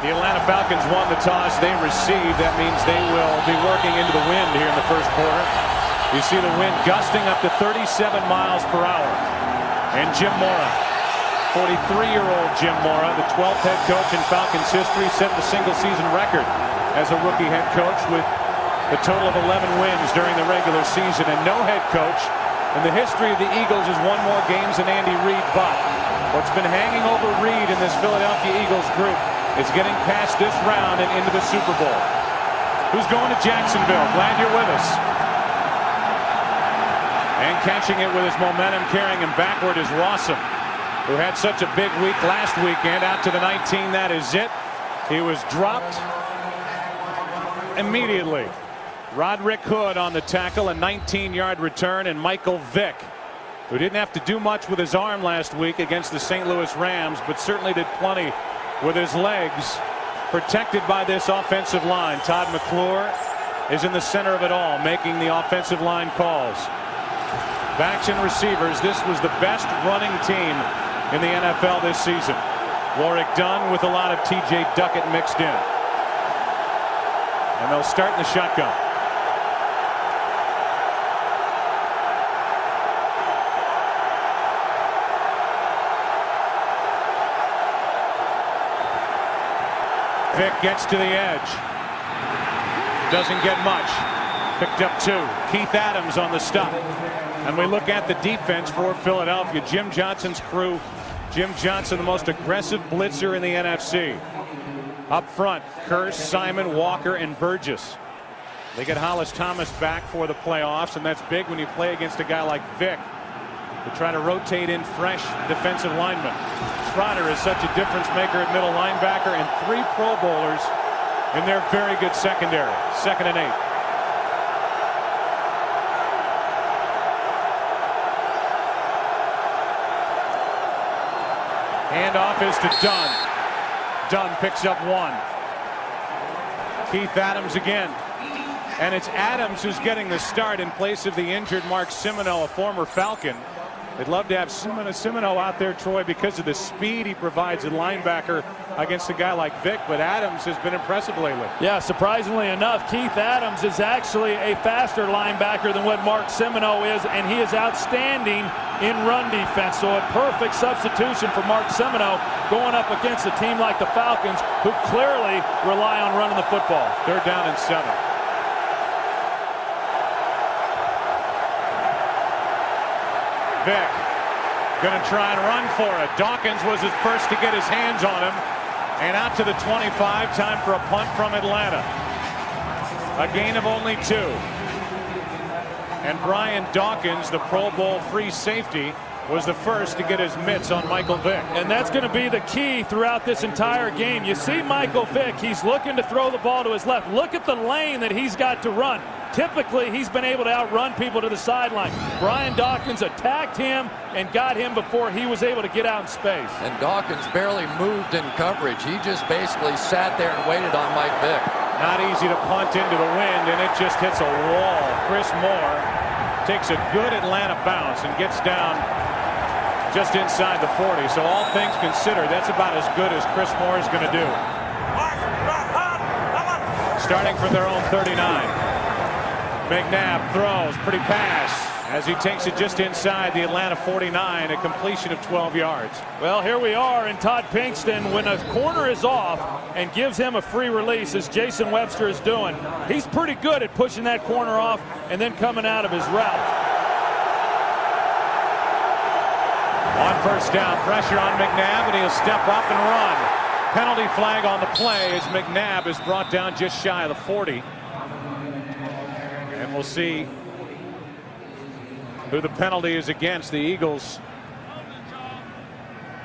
The Atlanta Falcons won the toss. They received. That means they will be working into the wind here in the first quarter. You see the wind gusting up to 37 miles per hour. And Jim Mora, 43-year-old Jim Mora, the 12th head coach in Falcons history, set the single-season record as a rookie head coach with the total of 11 wins during the regular season. And no head coach in the history of the Eagles has won more games than Andy Reid. But what's been hanging over Reid in this Philadelphia Eagles group is getting past this round and into the Super Bowl. Who's going to Jacksonville? Glad you're with us. And catching it with his momentum, carrying him backward is Rossum, who had such a big week last weekend. Out to the 19. That is it. He was dropped immediately. Roderick Hood on the tackle, a 19-yard return, and Michael Vick, who didn't have to do much with his arm last week against the St. Louis Rams, but certainly did plenty with his legs, protected by this offensive line. Todd McClure is in the center of it all, making the offensive line calls. Backs and receivers, this was the best running team in the NFL this season. Warrick Dunn with a lot of T.J. Duckett mixed in. And they'll start in the shotgun. Vick gets to the edge. Doesn't get much. Picked up 2. Keith Adams on the stop. And we look at the defense for Philadelphia. Jim Johnson's crew. Jim Johnson, the most aggressive blitzer in the NFC. Up front, Kearse, Simon, Walker, and Burgess. They get Hollis Thomas back for the playoffs, and that's big when you play against a guy like Vick, to try to rotate in fresh defensive linemen. Trotter is such a difference maker at middle linebacker, and 3 Pro Bowlers in their very good secondary. 2nd and 8. Handoff is to Dunn. Dunn picks up 1. Keith Adams again. And it's Adams who's getting the start in place of the injured Mark Semino, a former Falcon. They'd love to have Semino out there, Troy, because of the speed he provides at linebacker against a guy like Vick, but Adams has been impressive lately. Yeah, surprisingly enough, Keith Adams is actually a faster linebacker than what Mark Semino is, and he is outstanding in run defense. So a perfect substitution for Mark Semino going up against a team like the Falcons, who clearly rely on running the football. They're down in 7. Vick going to try and run for it. Dawkins was his first to get his hands on him. And out to the 25. Time for a punt from Atlanta. A gain of only 2. And Brian Dawkins, the Pro Bowl free safety, was the first to get his mitts on Michael Vick. And that's going to be the key throughout this entire game. You see Michael Vick, he's looking to throw the ball to his left. Look at the lane that he's got to run. Typically, he's been able to outrun people to the sideline. Brian Dawkins attacked him and got him before he was able to get out in space. And Dawkins barely moved in coverage. He just basically sat there and waited on Mike Vick. Not easy to punt into the wind, and it just hits a wall. Chris Moore takes a good Atlanta bounce and gets down just inside the 40. So all things considered, that's about as good as Chris Moore is going to do. Starting from their own 39. McNabb throws, pretty pass, as he takes it just inside the Atlanta 49, a completion of 12 yards. Well, here we are, and Todd Pinkston, when a corner is off and gives him a free release, as Jason Webster is doing, he's pretty good at pushing that corner off and then coming out of his route. On first down, pressure on McNabb, and he'll step up and run. Penalty flag on the play as McNabb is brought down just shy of the 40. And we'll see who the penalty is against. The Eagles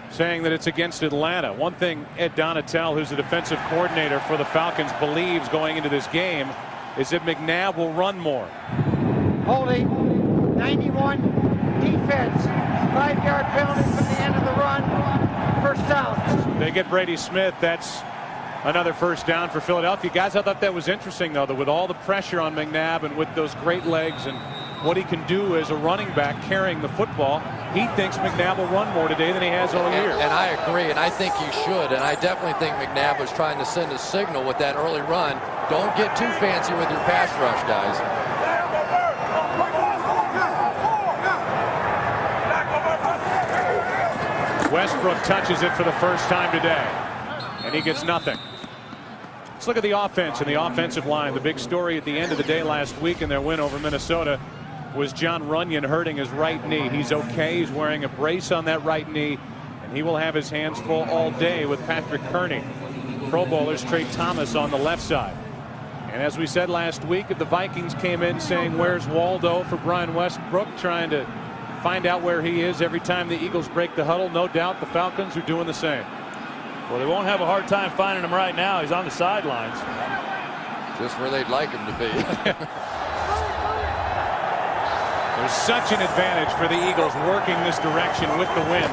saying that it's against Atlanta. One thing Ed Donatel, who's the defensive coordinator for the Falcons, believes going into this game is that McNabb will run more. Holding, 91, defense, 5-yard penalty from the end of the run, first down. They get Brady Smith. That's another first down for Philadelphia. Guys, I thought that was interesting, though, that with all the pressure on McNabb and with those great legs and what he can do as a running back carrying the football, he thinks McNabb will run more today than he has all year. And I agree, and I think he should. And I definitely think McNabb was trying to send a signal with that early run. Don't get too fancy with your pass rush, guys. Westbrook touches it for the first time today, and he gets nothing. Let's look at the offense and the offensive line. The big story at the end of the day last week in their win over Minnesota was John Runyon hurting his right knee. He's okay. He's wearing a brace on that right knee, and he will have his hands full all day with Patrick Kearney. Pro Bowlers Trey Thomas on the left side. And as we said last week, if the Vikings came in saying, "Where's Waldo?" for Brian Westbrook, trying to find out where he is every time the Eagles break the huddle, no doubt the Falcons are doing the same. Well, they won't have a hard time finding him right now. He's on the sidelines. Just where they'd like him to be. There's such an advantage for the Eagles working this direction with the wind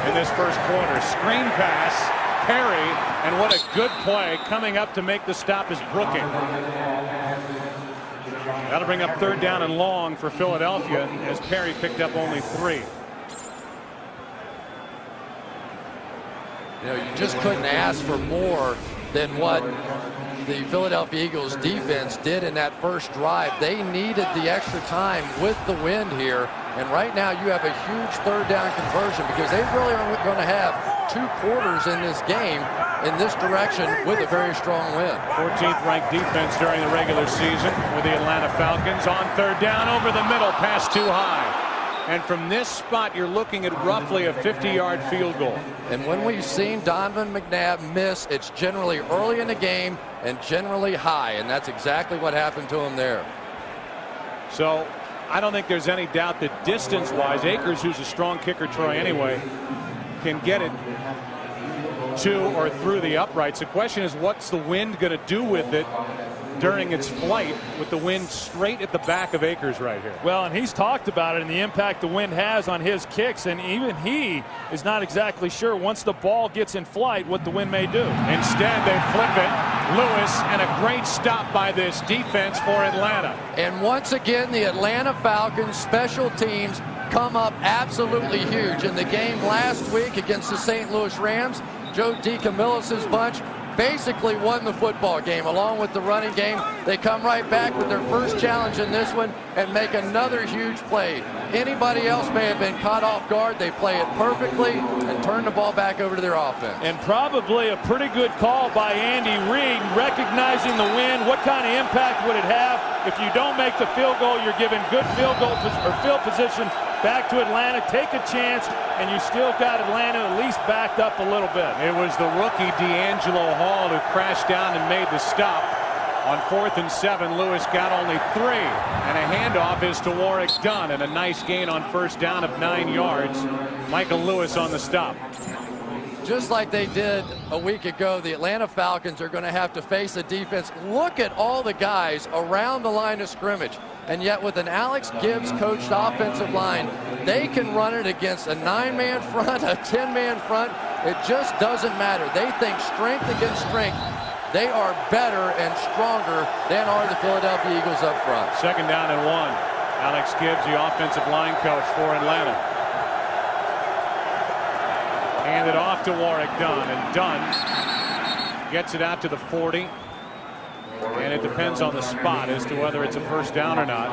in this first quarter. Screen pass, Perry, and what a good play coming up to make the stop is Brooking. That'll bring up 3rd down and long for Philadelphia as Perry picked up only 3. You know, you just couldn't ask for more than what the Philadelphia Eagles defense did in that first drive. They needed the extra time with the wind here, and right now you have a huge 3rd down conversion because they really are going to have 2 quarters in this game in this direction with a very strong wind. 14th ranked defense during the regular season with the Atlanta Falcons on 3rd down over the middle, pass too high. And from this spot, you're looking at roughly a 50-yard field goal. And when we've seen Donovan McNabb miss, it's generally early in the game and generally high, and that's exactly what happened to him there. So I don't think there's any doubt that distance-wise, Akers, who's a strong kicker, Troy, anyway, can get it to or through the uprights. The question is, what's the wind going to do with it during its flight with the wind straight at the back of Akers right here? Well, and he's talked about it and the impact the wind has on his kicks, and even he is not exactly sure once the ball gets in flight what the wind may do. Instead, they flip it. Lewis, and a great stop by this defense for Atlanta. And once again, the Atlanta Falcons special teams come up absolutely huge. In the game last week against the St. Louis Rams, Joe DeCamillis' bunch basically won the football game along with the running game. They come right back with their first challenge in this one and make another huge play. Anybody else may have been caught off guard. They play it perfectly and turn the ball back over to their offense. And probably a pretty good call by Andy Reid, recognizing the wind. What kind of impact would it have? If you don't make the field goal, you're given good field position back to Atlanta. Take a chance, and you still got Atlanta at least backed up a little bit. It was the rookie D'Angelo Hall who crashed down and made the stop. On 4th and 7, Lewis got only 3, and a handoff is to Warwick Dunn, and a nice gain on 1st down of 9 yards. Michael Lewis on the stop. Just like they did a week ago, the Atlanta Falcons are going to have to face a defense. Look at all the guys around the line of scrimmage. And yet with an Alex Gibbs coached offensive line, they can run it against a 9-man front, a 10-man front. It just doesn't matter. They think strength against strength. They are better and stronger than are the Philadelphia Eagles up front. 2nd down and 1. Alex Gibbs, the offensive line coach for Atlanta. Handed off to Warwick Dunn, and Dunn gets it out to the 40. And it depends on the spot as to whether it's a 1st down or not.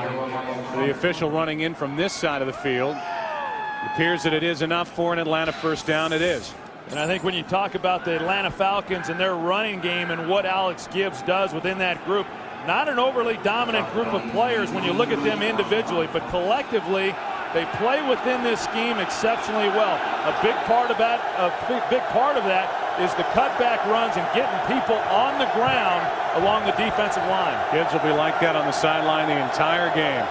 The official running in from this side of the field. It appears that it is enough for an Atlanta 1st down. It is. And I think when you talk about the Atlanta Falcons and their running game and what Alex Gibbs does within that group, not an overly dominant group of players when you look at them individually, but collectively they play within this scheme exceptionally well. A big part of that is the cutback runs and getting people on the ground along the defensive line. Gibbs will be like that on the sideline the entire game.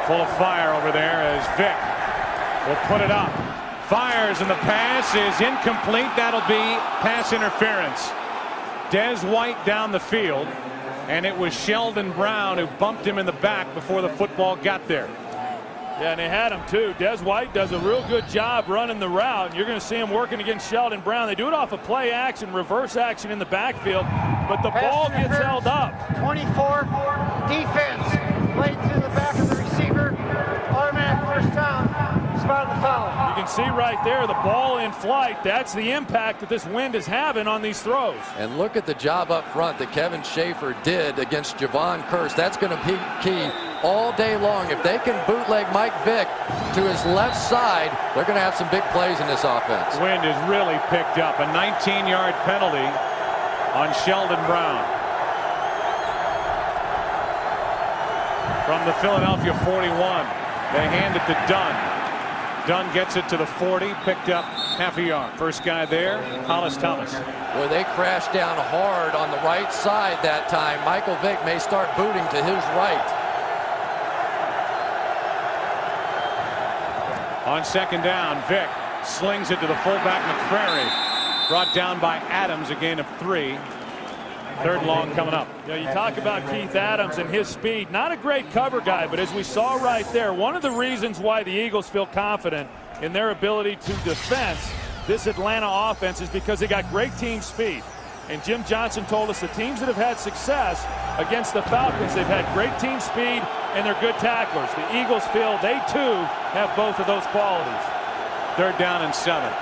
Full of fire over there as Vick will put it up. Fires, and the pass is incomplete. That'll be pass interference. Des White down the field, and it was Sheldon Brown who bumped him in the back before the football got there. Yeah, and they had him too. Des White does a real good job running the route, and you're going to see him working against Sheldon Brown. They do it off of play action, reverse action in the backfield, but the ball gets held up. 24, defense, played to the back of the receiver, automatic 1st down. spot the foul. You can see right there the ball in flight. That's the impact that this wind is having on these throws. And look at the job up front that Kevin Schaefer did against Javon Curse. That's going to be key all day long. If they can bootleg Mike Vick to his left side, they're going to have some big plays in this offense. Wind is really picked up. A 19-yard penalty on Sheldon Brown. From the Philadelphia 41, they hand it to Dunn. Dunn gets it to the 40, picked up half a yard. First guy there, Hollis Thomas. Where they crashed down hard on the right side that time. Michael Vick may start booting to his right. On second down, Vick slings it to the fullback McCrary. Brought down by Adams, a gain of 3. Third long coming up. You know, you talk about Keith Adams and his speed. Not a great cover guy, but as we saw right there, one of the reasons why the Eagles feel confident in their ability to defense this Atlanta offense is because they got great team speed. And Jim Johnson told us the teams that have had success against the Falcons, they've had great team speed and they're good tacklers. The Eagles feel they too have both of those qualities. Third down and 7.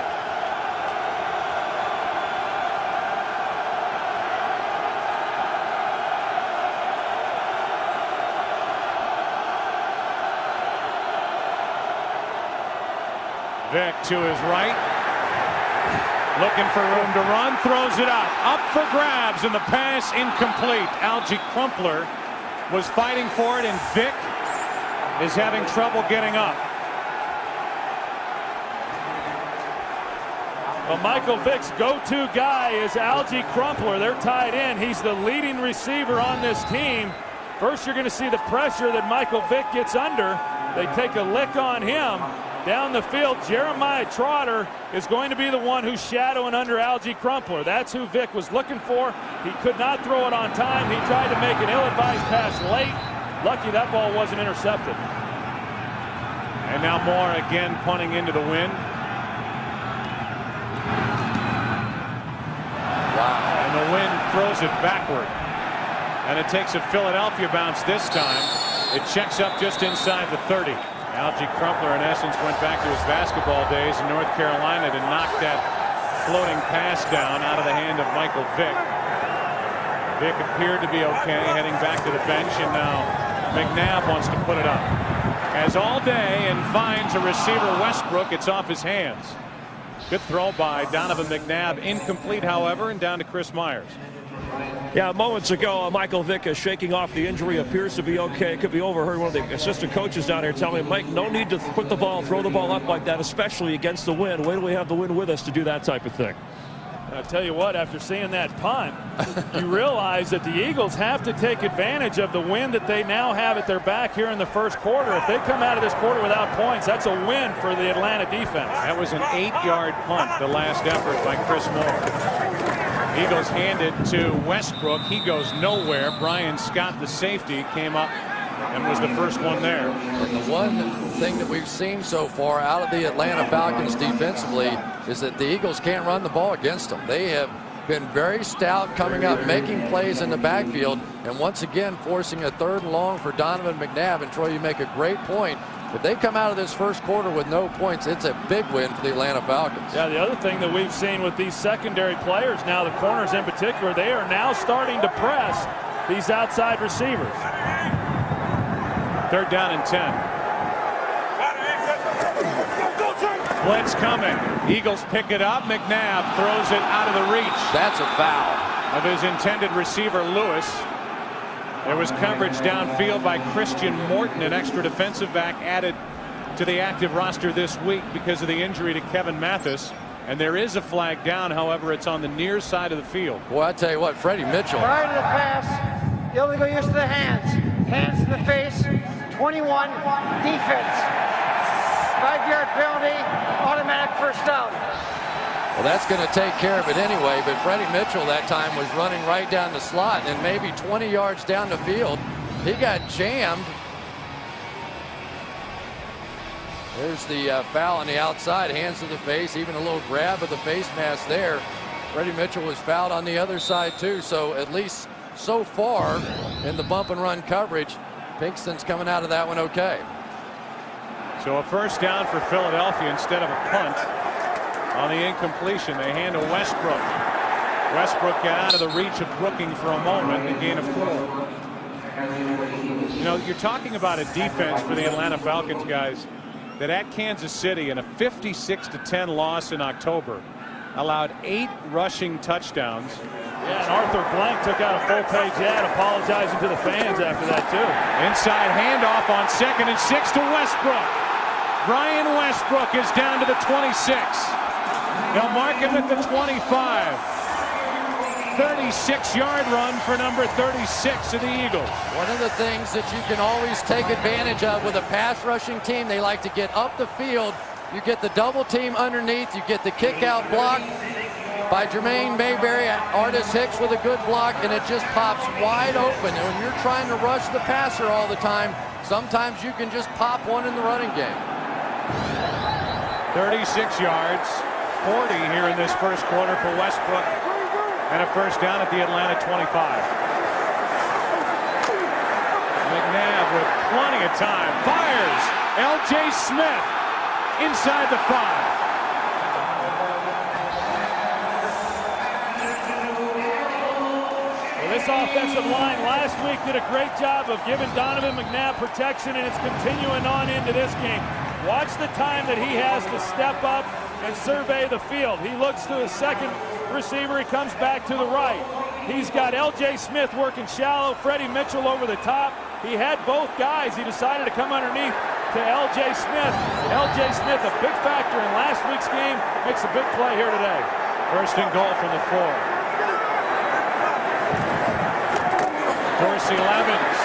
Vick to his right. Looking for room to run. Throws it up for grabs, and the pass incomplete. Algie Crumpler was fighting for it, and Vick is having trouble getting up. Well, Michael Vick's go-to guy is Algie Crumpler. They're tied in. He's the leading receiver on this team. First, you're going to see the pressure that Michael Vick gets under. They take a lick on him. Down the field, Jeremiah Trotter is going to be the one who's shadowing under Algie Crumpler. That's who Vick was looking for. He could not throw it on time. He tried to make an ill-advised pass late. Lucky that ball wasn't intercepted. And now Moore again punting into the wind. Wow. And the wind throws it backward. And it takes a Philadelphia bounce this time. It checks up just inside the 30. Algie Crumpler, in essence, went back to his basketball days in North Carolina to knock that floating pass down out of the hand of Michael Vick. Vick appeared to be okay, heading back to the bench, and now McNabb wants to put it up. As all day, and finds a receiver, Westbrook. It's off his hands. Good throw by Donovan McNabb. Incomplete, however, and down to Chris Myers. Yeah, moments ago, Michael Vick is shaking off the injury, appears to be okay. Could be overheard. One of the assistant coaches down here telling him, Mike, no need to put the ball, throw the ball up like that, especially against the wind. Wait till we have the wind with us to do that type of thing. I tell you what, after seeing that punt, you realize that the Eagles have to take advantage of the wind that they now have at their back here in the first quarter. If they come out of this quarter without points, that's a win for the Atlanta defense. That was an 8-yard punt, the last effort by Chris Moore. Eagles hand it to Westbrook. He goes nowhere. Brian Scott, the safety, came up and was the first one there. And the one thing that we've seen so far out of the Atlanta Falcons defensively is that the Eagles can't run the ball against them. They have been very stout coming up, making plays in the backfield, and once again forcing a 3rd and long for Donovan McNabb. And Troy, you make a great point. If they come out of this first quarter with no points, it's a big win for the Atlanta Falcons. Yeah, the other thing that we've seen with these secondary players now, the corners in particular, they are now starting to press these outside receivers. 3rd down and 10. Blitz coming. Eagles pick it up. McNabb throws it out of the reach. That's a foul Of his intended receiver, Lewis. There was coverage downfield by Christian Morton, an extra defensive back added to the active roster this week because of the injury to Kevin Mathis. And there is a flag down, however, it's on the near side of the field. Boy, I tell you what, Freddie Mitchell. Prior to the pass, illegal use of the hands. Hands to the face, 21, defense. 5-yard penalty, automatic first down. Well, that's going to take care of it anyway, but Freddie Mitchell that time was running right down the slot, and maybe 20 yards down the field, he got jammed. There's the foul on the outside, hands to the face, even a little grab of the face mask there. Freddie Mitchell was fouled on the other side too, so at least so far in the bump and run coverage, Pinkston's coming out of that one okay. So a first down for Philadelphia instead of a punt on the incompletion. They hand to Westbrook. Westbrook got out of the reach of Brooking for a moment and gain of 4. You know, you're talking about a defense for the Atlanta Falcons, guys, that at Kansas City in a 56-10 loss in October allowed 8 rushing touchdowns. Yeah, and Arthur Blank took out a full-page ad apologizing to the fans after that, too. Inside handoff on 2nd and 6 to Westbrook. Brian Westbrook is down to the 26. They'll mark him at the 25. 36-yard run for number 36 of the Eagles. One of the things that you can always take advantage of with a pass rushing team, they like to get up the field. You get the double team underneath. You get the kick out block by Jermaine Mayberry. Artis Hicks with a good block, and it just pops wide open. And when you're trying to rush the passer all the time, sometimes you can just pop one in the running game. 36 yards, 40 here in this first quarter for Westbrook, and a first down at the Atlanta 25. McNabb with plenty of time, fires. L.J. Smith inside the 5. This offensive line last week did a great job of giving Donovan McNabb protection, and it's continuing on into this game. Watch the time that he has to step up and survey the field. He looks to his second receiver. He comes back to the right. He's got L.J. Smith working shallow, Freddie Mitchell over the top. He had both guys. He decided to come underneath to L.J. Smith. L.J. Smith, a big factor in last week's game, makes a big play here today. First and goal from the 4. Dorsey Levens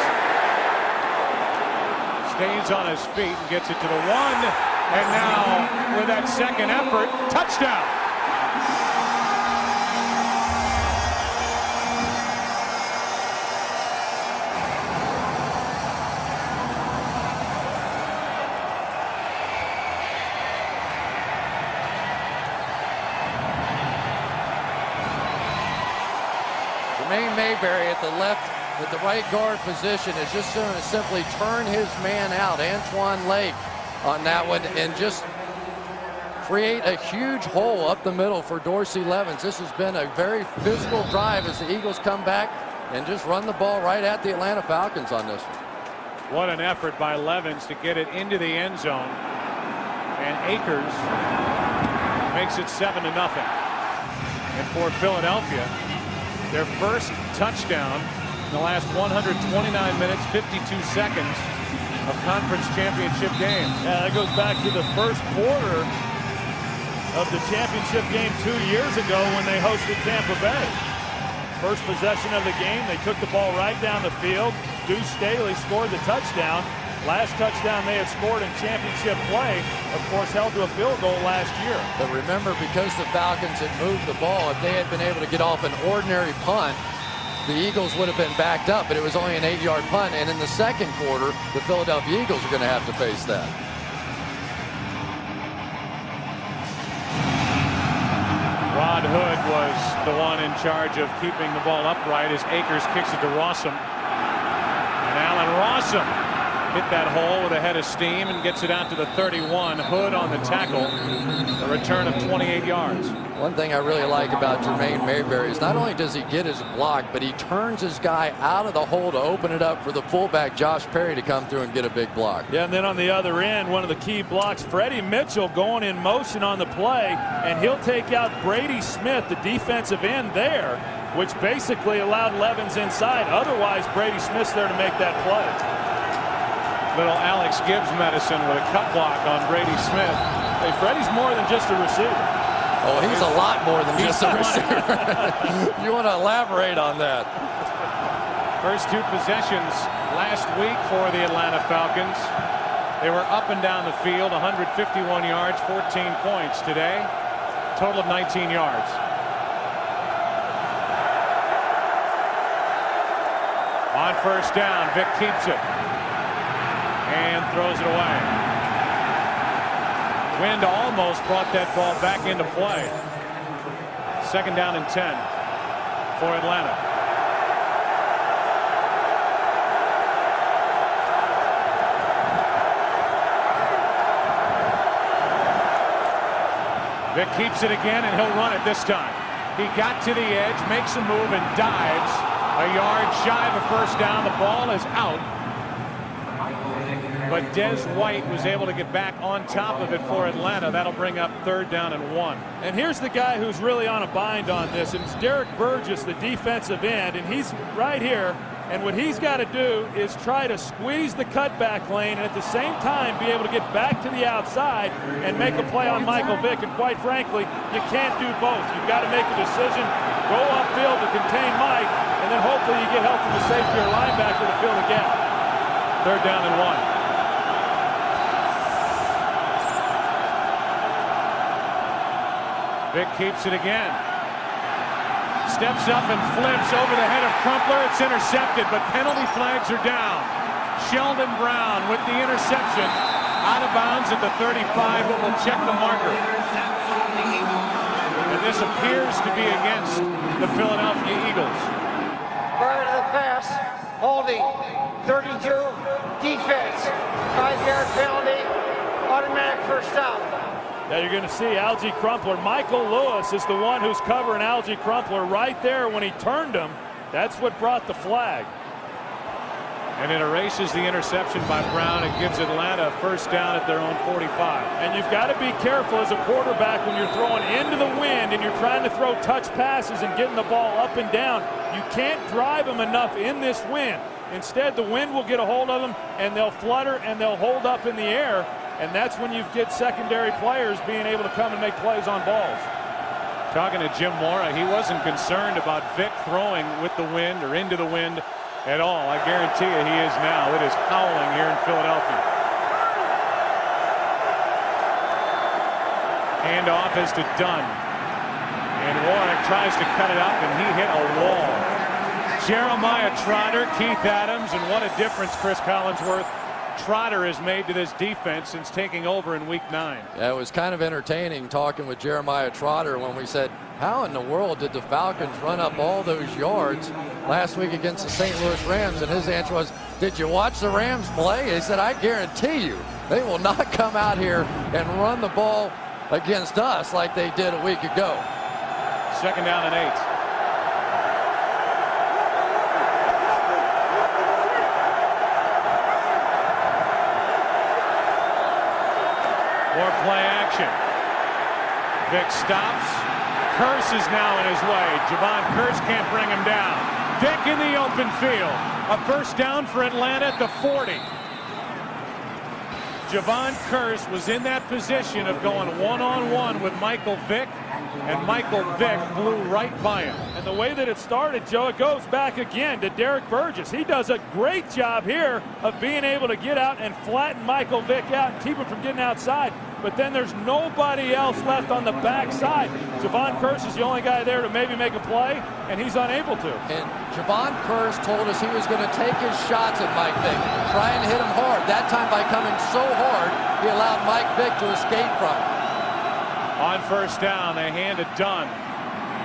stays on his feet and gets it to the 1. And now, with that second effort, touchdown. Jermaine Mayberry at the left, at the right guard position, is just going to simply turn his man out, Antoine Lake, on that one, and just create a huge hole up the middle for Dorsey Levens. This has been a very physical drive as the Eagles come back and just run the ball right at the Atlanta Falcons on this one. What an effort by Levens to get it into the end zone. And Akers makes it 7-0. And for Philadelphia, their first touchdown in the last 129 minutes, 52 seconds of conference championship games. Yeah, that goes back to the first quarter of the championship game 2 years ago when they hosted Tampa Bay. First possession of the game, they took the ball right down the field. Deuce Staley scored the touchdown. Last touchdown they had scored in championship play, of course, held to a field goal last year. But remember, because the Falcons had moved the ball, if they had been able to get off an ordinary punt, the Eagles would have been backed up, but it was only an 8-yard punt. And in the second quarter, the Philadelphia Eagles are going to have to face that. Rod Hood was the one in charge of keeping the ball upright as Akers kicks it to Rossum. And Allen Rossum hit that hole with a head of steam and gets it out to the 31. Hood on the tackle. A return of 28 yards. One thing I really like about Jermaine Mayberry is not only does he get his block, but he turns his guy out of the hole to open it up for the fullback, Josh Perry, to come through and get a big block. Yeah, and then on the other end, one of the key blocks, Freddie Mitchell going in motion on the play, and he'll take out Brady Smith, the defensive end there, which basically allowed Levens inside. Otherwise, Brady Smith's there to make that play. Little Alex Gibbs medicine with a cut block on Brady Smith. Hey, Freddie's more than just a receiver. Oh, he's a lot more than just a receiver. You want to elaborate on that? First 2 possessions last week for the Atlanta Falcons. They were up and down the field, 151 yards, 14 points today. Total of 19 yards. On first down, Vic keeps it and throws it away. Wind almost brought that ball back into play. Second down and 10 for Atlanta. Vick keeps it again, and he'll run it this time. He got to the edge, makes a move, and dives a yard shy of a first down. The ball is out. But Des White was able to get back on top of it for Atlanta. That'll bring up 3rd down and 1. And here's the guy who's really on a bind on this, and it's Derek Burgess, the defensive end, and he's right here. And what he's got to do is try to squeeze the cutback lane and at the same time be able to get back to the outside and make a play on Michael Vick. And quite frankly, you can't do both. You've got to make a decision, go upfield to contain Mike, and then hopefully you get help from the safety or linebacker to fill the gap. 3rd down and 1. Vick keeps it again. Steps up and flips over the head of Crumpler. It's intercepted, but penalty flags are down. Sheldon Brown with the interception. Out of bounds at the 35, but we'll check the marker. And this appears to be against the Philadelphia Eagles. Prior to the pass, holding, 32, defense, 5-yard penalty, automatic first down. Now you're going to see Algie Crumpler. Michael Lewis is the one who's covering Algie Crumpler right there when he turned him. That's what brought the flag. And it erases the interception by Brown and gives Atlanta a first down at their own 45. And you've got to be careful as a quarterback when you're throwing into the wind and you're trying to throw touch passes and getting the ball up and down. You can't drive them enough in this wind. Instead, the wind will get a hold of them and they'll flutter and they'll hold up in the air. And that's when you get secondary players being able to come and make plays on balls. Talking to Jim Mora, he wasn't concerned about Vick throwing with the wind or into the wind at all. I guarantee you he is now. It is howling here in Philadelphia. Handoff is to Dunn. And Warwick tries to cut it up, and he hit a wall. Jeremiah Trotter, Keith Adams, and what a difference Chris Collinsworth Trotter has made to this defense since taking over in week 9. Yeah, it was kind of entertaining talking with Jeremiah Trotter when we said, how in the world did the Falcons run up all those yards last week against the St. Louis Rams? And his answer was, did you watch the Rams play? He said, I guarantee you they will not come out here and run the ball against us like they did a week ago. 2nd down and 8. More play action. Vick stops. Curse is now in his way. Javon Curse can't bring him down. Vick in the open field. A first down for Atlanta at the 40. Javon Curse was in that position of going one-on-one with Michael Vick, and Michael Vick blew right by him. And the way that it started, Joe, it goes back again to Derek Burgess. He does a great job here of being able to get out and flatten Michael Vick out and keep him from getting outside. But then there's nobody else left on the backside. Javon Curse is the only guy there to maybe make a play, and he's unable to. And Javon Curse told us he was going to take his shots at Mike Vick, trying to hit him hard. That time by coming so hard, he allowed Mike Vick to escape from him. On first down, they hand it Dunn.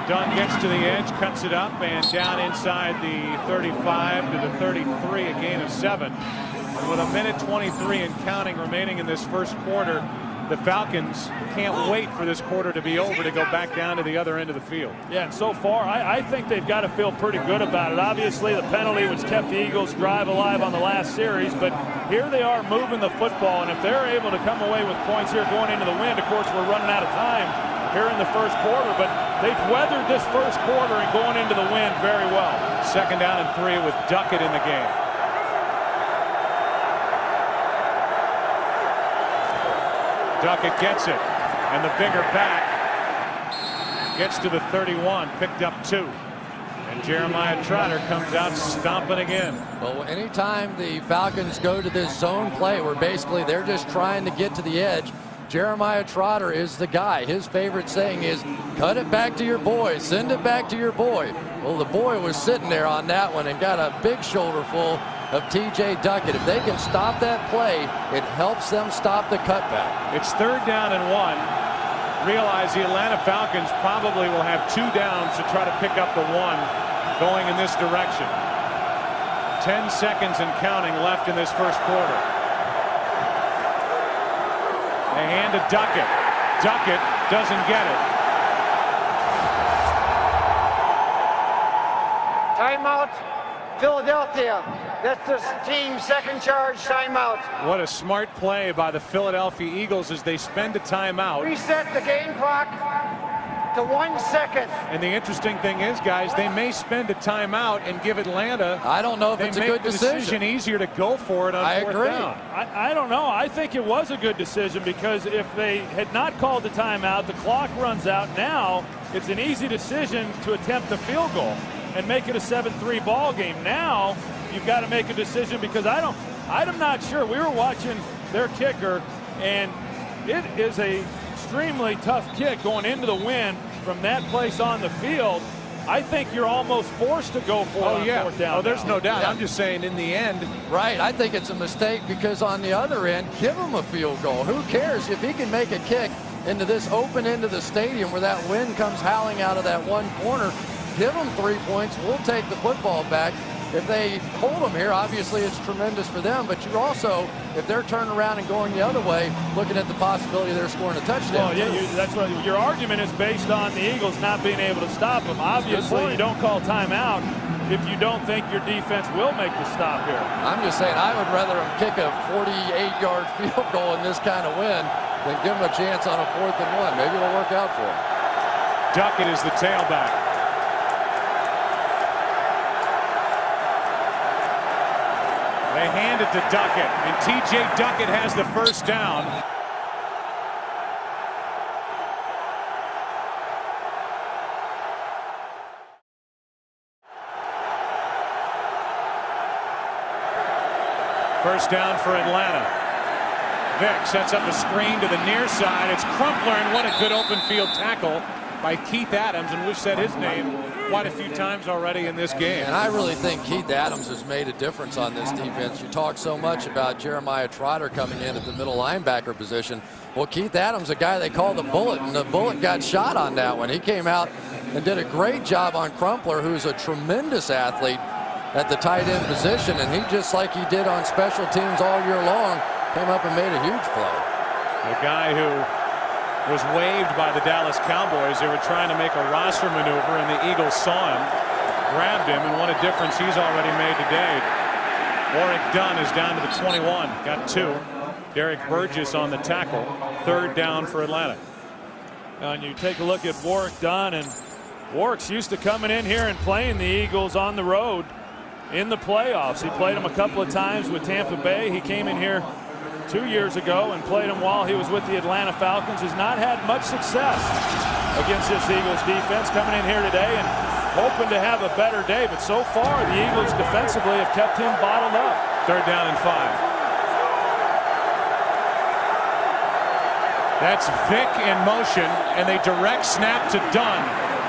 Dunn gets to the edge, cuts it up, and down inside the 35 to the 33, a gain of 7. And with 1:23 and counting remaining in this first quarter, the Falcons can't wait for this quarter to be over to go back down to the other end of the field. Yeah, and so far, I think they've got to feel pretty good about it. Obviously, the penalty which kept the Eagles' drive alive on the last series, but here they are moving the football, and if they're able to come away with points here going into the wind, of course, we're running out of time here in the first quarter, but they've weathered this first quarter and going into the wind very well. 2nd down and 3 with Duckett in the game. Duckett gets it, and the bigger back gets to the 31, picked up 2. And Jeremiah Trotter comes out stomping again. Well, anytime the Falcons go to this zone play where basically they're just trying to get to the edge, Jeremiah Trotter is the guy. His favorite saying is, cut it back to your boy, send it back to your boy. Well, the boy was sitting there on that one and got a big shoulder full of T.J. Duckett. If they can stop that play, it helps them stop the cutback. It's 3rd down and 1. Realize the Atlanta Falcons probably will have 2 downs to try to pick up the 1 going in this direction. 10 seconds and counting left in this first quarter. They hand to Duckett. Duckett doesn't get it. Timeout, Philadelphia. That's the team's second charge timeout. What a smart play by the Philadelphia Eagles as they spend a timeout. Reset the game clock to 1 second. And the interesting thing is, guys, they may spend a timeout and give Atlanta. I don't know if it's a good decision. Easier to go for it on fourth down. I don't know. I think it was a good decision because if they had not called the timeout, the clock runs out. Now it's an easy decision to attempt the field goal and make it a 7-3 ball game. Now you've got to make a decision because I'm not sure. We were watching their kicker, and it is a extremely tough kick going into the wind from that place on the field. I think you're almost forced to go for it on fourth down. Oh, there's no doubt. Yeah. I'm just saying in the end. Right, I think it's a mistake because on the other end, give him a field goal. Who cares if he can make a kick into this open end of the stadium where that wind comes howling out of that one corner. Give them 3 points. We'll take the football back. If they hold them here, obviously it's tremendous for them, but you're also, if they're turning around and going the other way, looking at the possibility they're scoring a touchdown. Well, yeah, that's what your argument is based on the Eagles not being able to stop them. Obviously, you don't call timeout if you don't think your defense will make the stop here. I'm just saying I would rather them kick a 48-yard field goal in this kind of wind than give them a chance on a 4th and 1. Maybe it'll work out for them. Duckett is the tailback. They hand it to Duckett, and T.J. Duckett has the first down. First down for Atlanta. Vick sets up a screen to the near side. It's Crumpler, and what a good open field tackle by Keith Adams, and we've said his name quite a few times already in this game. And I really think Keith Adams has made a difference on this defense. You talk so much about Jeremiah Trotter coming in at the middle linebacker position. Well, Keith Adams, a guy they call the Bullet, and the Bullet got shot on that one. He came out and did a great job on Crumpler, who's a tremendous athlete at the tight end position, and he, just like he did on special teams all year long, came up and made a huge play. The guy who was waived by the Dallas Cowboys. They were trying to make a roster maneuver, and the Eagles saw him, grabbed him, and what a difference he's already made today. Warrick Dunn is down to the 21. Got 2. Derek Burgess on the tackle. Third down for Atlanta. And you take a look at Warrick Dunn, and Warrick's used to coming in here and playing the Eagles on the road in the playoffs. He played them a couple of times with Tampa Bay. He came in here 2 years ago and played him while he was with the Atlanta Falcons. Has not had much success against this Eagles defense. Coming in here today and hoping to have a better day, but so far the Eagles defensively have kept him bottled up. Third down and 5. That's Vick in motion, and they direct snap to Dunn,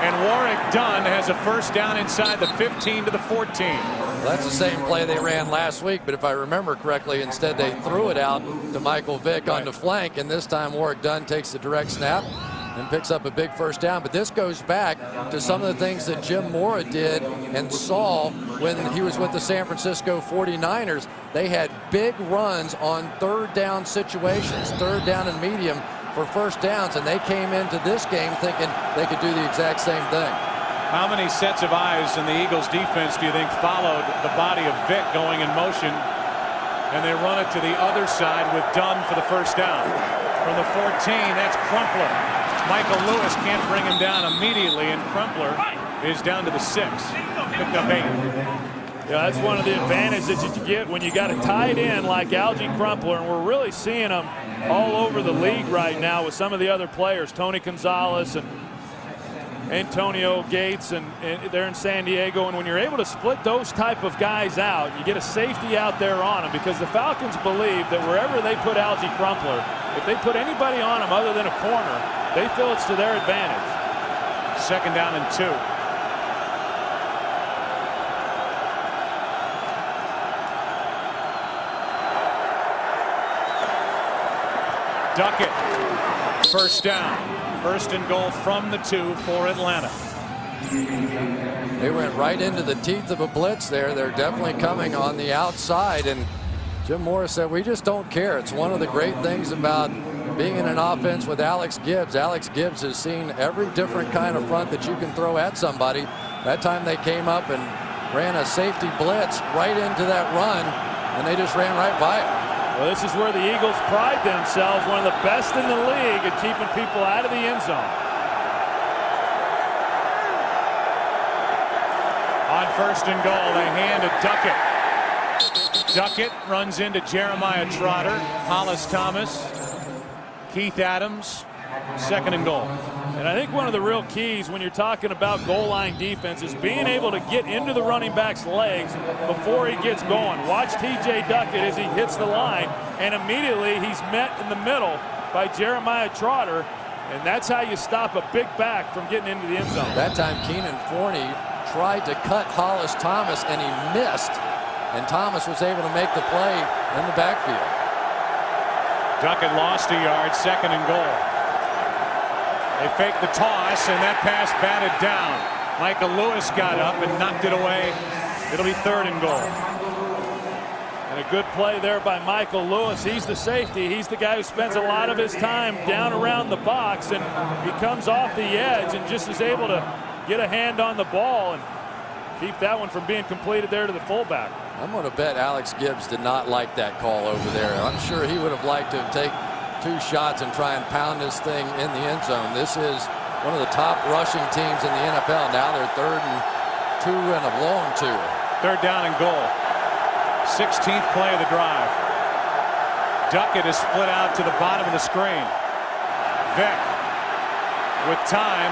and Warrick Dunn has a first down inside the 15 to the 14. Well, that's the same play they ran last week, but if I remember correctly, instead they threw it out to Michael Vick on the flank, and this time Warrick Dunn takes the direct snap and picks up a big first down. But this goes back to some of the things that Jim Mora did and saw when he was with the San Francisco 49ers. They had big runs on third down situations, third down and medium for first downs, and they came into this game thinking they could do the exact same thing. How many sets of eyes in the Eagles defense do you think followed the body of Vick going in motion, and they run it to the other side with Dunn for the first down? From the 14, that's Crumpler. Michael Lewis can't bring him down immediately, and Crumpler is down to the 6. Picked up 8. Yeah, that's one of the advantages that you get when you got a tight end like Algie Crumpler, and we're really seeing them all over the league right now with some of the other players, Tony Gonzalez and Antonio Gates, and they're in San Diego. And when you're able to split those type of guys out, you get a safety out there on them, because the Falcons believe that wherever they put Algie Crumpler, if they put anybody on him other than a corner, they feel it's to their advantage. Second down and 2. Duckett, first down. First and goal from the 2 for Atlanta. They went right into the teeth of a blitz there. They're definitely coming on the outside, and Jim Morris said, we just don't care. It's one of the great things about being in an offense with Alex Gibbs has seen every different kind of front that you can throw at somebody. That time they came up and ran a safety blitz right into that run, and they just ran right by it. Well, this is where the Eagles pride themselves, one of the best in the league at keeping people out of the end zone. On first and goal, they hand to Duckett. Duckett runs into Jeremiah Trotter, Hollis Thomas, Keith Adams, second and goal. And I think one of the real keys when you're talking about goal line defense is being able to get into the running back's legs before he gets going. Watch T.J. Duckett as he hits the line, and immediately he's met in the middle by Jeremiah Trotter, and that's how you stop a big back from getting into the end zone. That time Keenan Forney tried to cut Hollis Thomas, and he missed, and Thomas was able to make the play in the backfield. Duckett lost a yard, second and goal. They faked the toss, and that pass batted down. Michael Lewis got up and knocked it away. It'll be third and goal. And a good play there by Michael Lewis. He's the safety. He's the guy who spends a lot of his time down around the box, and he comes off the edge and just is able to get a hand on the ball and keep that one from being completed there to the fullback. I'm going to bet Alex Gibbs did not like that call over there. I'm sure he would have liked to take 2 shots and try and pound this thing in the end zone. This is one of the top rushing teams in the NFL. Now they're 3rd and 2 and a long 2. Third down and goal. 16th play of the drive. Duckett is split out to the bottom of the screen. Vick with time.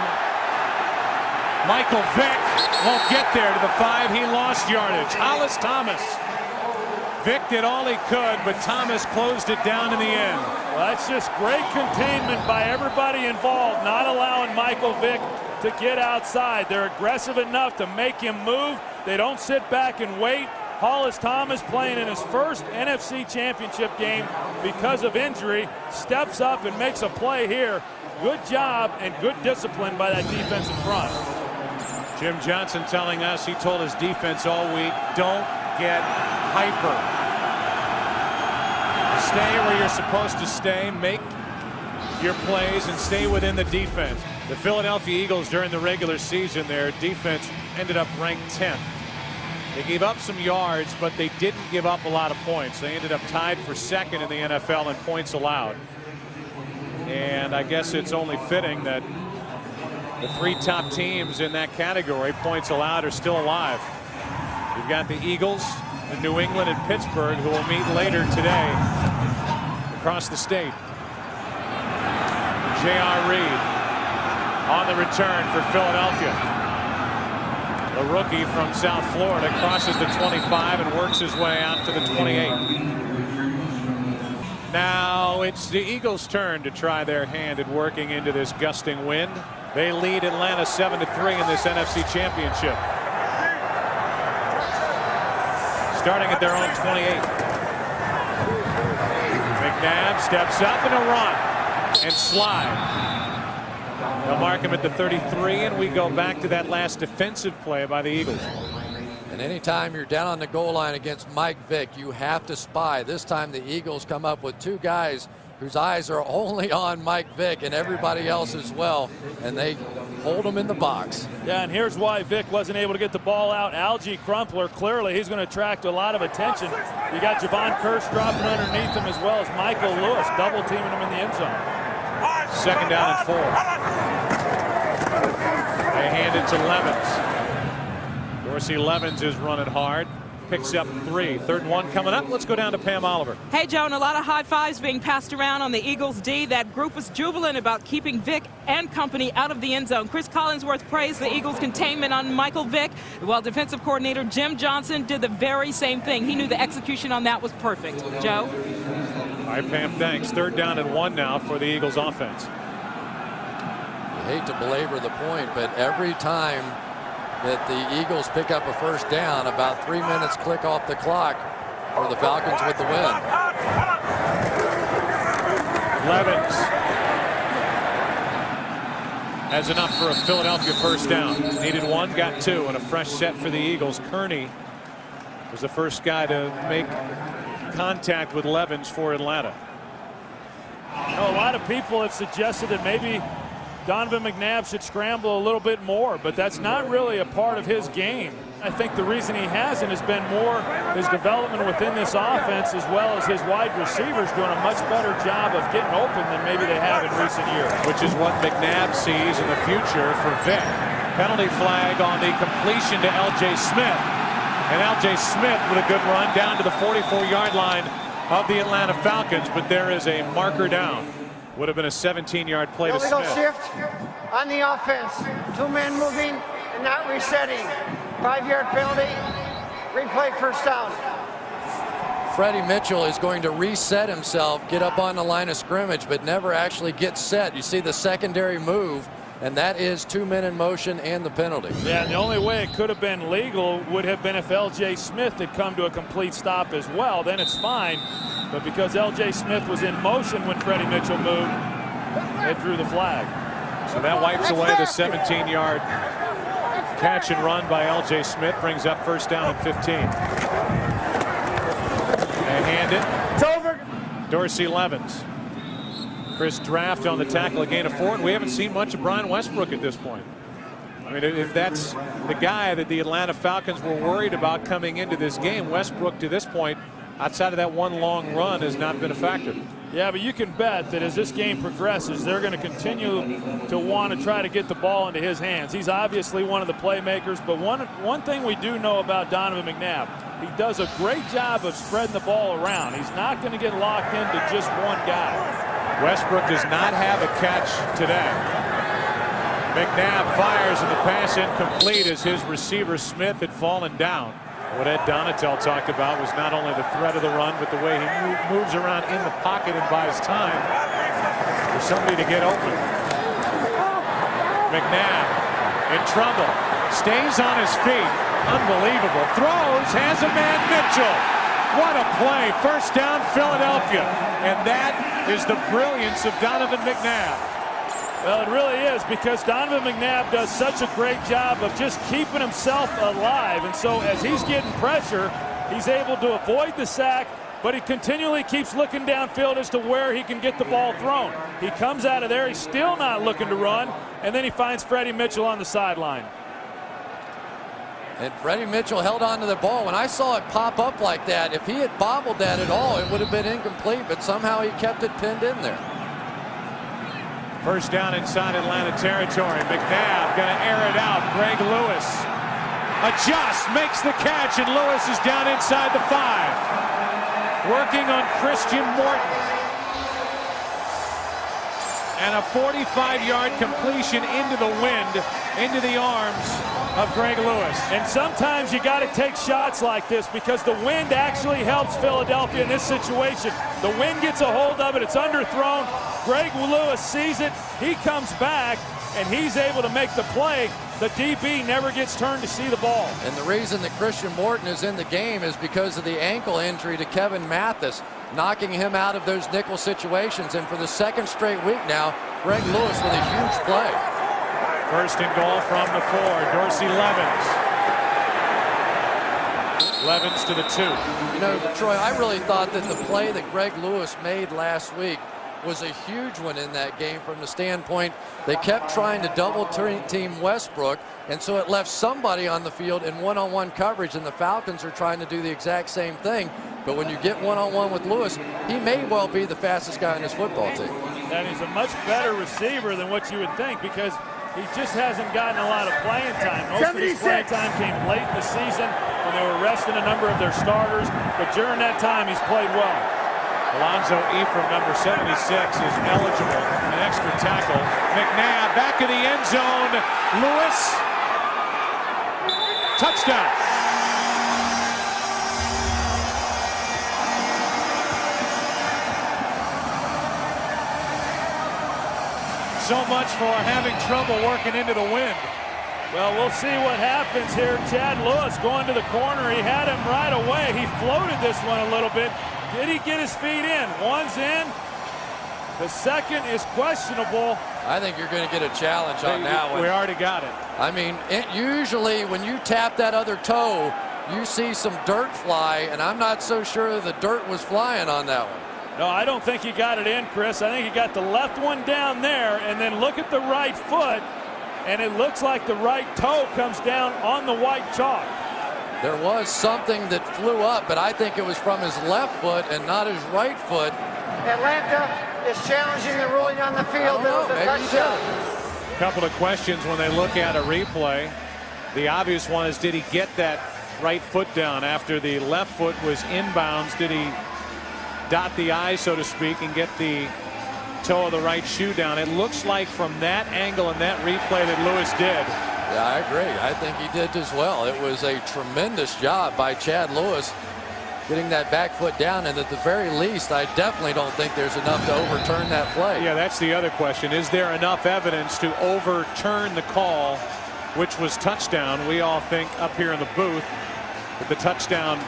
Michael Vick won't get there to the 5. He lost yardage. Hollis Thomas. Vick did all he could, but Thomas closed it down in the end. Well, that's just great containment by everybody involved, not allowing Michael Vick to get outside. They're aggressive enough to make him move. They don't sit back and wait. Hollis Thomas, playing in his first NFC Championship game because of injury, steps up and makes a play here. Good job and good discipline by that defensive front. Jim Johnson telling us, he told his defense all week, don't get hyper. Stay where you're supposed to stay, make your plays, and stay within the defense. The Philadelphia Eagles during the regular season, their defense ended up ranked 10th. They gave up some yards, but they didn't give up a lot of points. They ended up tied for 2nd in the NFL in points allowed. And I guess it's only fitting that the 3 top teams in that category, points allowed, are still alive. You've got the Eagles, the New England, and Pittsburgh, who will meet later today across the state. J.R. Reed on the return for Philadelphia. The rookie from South Florida crosses the 25 and works his way out to the 28. Now it's the Eagles' turn to try their hand at working into this gusting wind. They lead Atlanta 7-3 in this NFC Championship. Starting at their own 28. McNabb steps up in a run and slide. They'll mark him at the 33, and we go back to that last defensive play by the Eagles. And anytime you're down on the goal line against Mike Vick, you have to spy. This time the Eagles come up with 2 guys whose eyes are only on Mike Vick and everybody else as well, and they hold him in the box. Yeah, and here's why Vick wasn't able to get the ball out. Algie Crumpler, clearly he's going to attract a lot of attention. You got Javon Curse dropping underneath him, as well as Michael Lewis double teaming him in the end zone. 2nd down and 4. They hand it to Levens. Dorsey Levens is running hard. Picks up 3. 3rd and 1 coming up. Let's go down to Pam Oliver. Hey, Joe, and a lot of high fives being passed around on the Eagles D. That group was jubilant about keeping Vick and company out of the end zone. Chris Collinsworth praised the Eagles' containment on Michael Vick, while defensive coordinator Jim Johnson did the very same thing. He knew the execution on that was perfect. Joe? All right, Pam, thanks. 3rd down and 1 now for the Eagles offense. I hate to belabor the point, but every time that the Eagles pick up a first down, about 3 minutes click off the clock for the Falcons with the win. Levens has enough for a Philadelphia first down. Needed 1, got 2, and a fresh set for the Eagles. Kearney was the first guy to make contact with Levens for Atlanta. You know, a lot of people have suggested that maybe Donovan McNabb should scramble a little bit more, but that's not really a part of his game. I think the reason he hasn't has been more his development within this offense, as well as his wide receivers doing a much better job of getting open than maybe they have in recent years. Which is what McNabb sees in the future for Vic. Penalty flag on the completion to L.J. Smith. And L.J. Smith with a good run down to the 44-yard line of the Atlanta Falcons, but there is a marker down. Would have been a 17-yard play to Illegal Smith. shift on the offense. 2 men moving and not resetting. 5-yard penalty. Replay first down. Freddie Mitchell is going to reset himself, get up on the line of scrimmage, but never actually get set. You see the secondary move, and that is 2 men in motion and the penalty. Yeah, and the only way it could have been legal would have been if L.J. Smith had come to a complete stop as well. Then it's fine. But because L.J. Smith was in motion when Freddie Mitchell moved, it drew the flag. So that wipes away the 17-yard catch and run by L.J. Smith, brings up first down and 15. They hand it. It's over. Dorsey Levens. Chris Draft on the tackle, a gain of 4. And we haven't seen much of Brian Westbrook at this point. I mean, if that's the guy that the Atlanta Falcons were worried about coming into this game, Westbrook to this point, outside of that one long run, has not been a factor. Yeah, but you can bet that as this game progresses, they're going to continue to want to try to get the ball into his hands. He's obviously one of the playmakers, but one thing we do know about Donovan McNabb, he does a great job of spreading the ball around. He's not going to get locked into just one guy. Westbrook does not have a catch today. McNabb fires and the pass incomplete as his receiver Smith had fallen down. What Ed Donatel talked about was not only the threat of the run, but the way he moves around in the pocket and buys time for somebody to get open. McNabb in trouble, stays on his feet. Unbelievable. Throws, has a man, Mitchell. What a play. First down, Philadelphia. And that is the brilliance of Donovan McNabb. Well, it really is, because Donovan McNabb does such a great job of just keeping himself alive. And so as he's getting pressure, he's able to avoid the sack, but he continually keeps looking downfield as to where he can get the ball thrown. He comes out of there, he's still not looking to run, and then he finds Freddie Mitchell on the sideline. And Freddie Mitchell held on to the ball. When I saw it pop up like that, if he had bobbled that at all, it would have been incomplete, but somehow he kept it pinned in there. First down inside Atlanta territory. McNabb going to air it out. Greg Lewis adjusts, makes the catch, and Lewis is down inside the 5. Working on Christian Morton. And a 45-yard completion into the wind, into the arms of Greg Lewis. And sometimes you got to take shots like this because the wind actually helps Philadelphia in this situation. The wind gets a hold of it, it's underthrown. Greg Lewis sees it, he comes back, and he's able to make the play. The DB never gets turned to see the ball. And the reason that Christian Morton is in the game is because of the ankle injury to Kevin Mathis, knocking him out of those nickel situations. And for the second straight week now, Greg Lewis with a huge play. First and goal from the 4. Dorsey Levens. Levens to the 2. You know, Troy, I really thought that the play that Greg Lewis made last week was a huge one in that game from the standpoint they kept trying to double team Westbrook, and so it left somebody on the field in one-on-one coverage, and the Falcons are trying to do the exact same thing. But when you get one-on-one with Lewis, he may well be the fastest guy on this football team. And he's a much better receiver than what you would think, because he just hasn't gotten a lot of playing time. Most of his playing time came late in the season when they were resting a number of their starters, but during that time he's played well. Alonzo Ephraim, number 76, is eligible. An extra tackle. McNabb back in the end zone. Lewis. Touchdown. So much for having trouble working into the wind. Well, we'll see what happens here. Chad Lewis going to the corner. He had him right away. He floated this one a little bit. Did he get his feet in? One's in. The second is questionable. I think you're going to get a challenge on that one. We already got it. I mean, usually when you tap that other toe, you see some dirt fly, and I'm not so sure the dirt was flying on that one. No, I don't think he got it in, Chris. I think he got the left one down there, and then look at the right foot, and it looks like the right toe comes down on the white chalk. There was something that flew up, but I think it was from his left foot and not his right foot. Atlanta is challenging the ruling on the field. That was a touchdown. A couple of questions when they look at a replay. The obvious one is, did he get that right foot down after the left foot was inbounds? Did he dot the I, so to speak, and get the toe of the right shoe down? It looks like from that angle and that replay that Lewis did. Yeah, I agree. I think he did as well. It was a tremendous job by Chad Lewis getting that back foot down, and at the very least, I definitely don't think there's enough to overturn that play. Yeah, that's the other question. Is there enough evidence to overturn the call, which was touchdown? We all think up here in the booth that the touchdown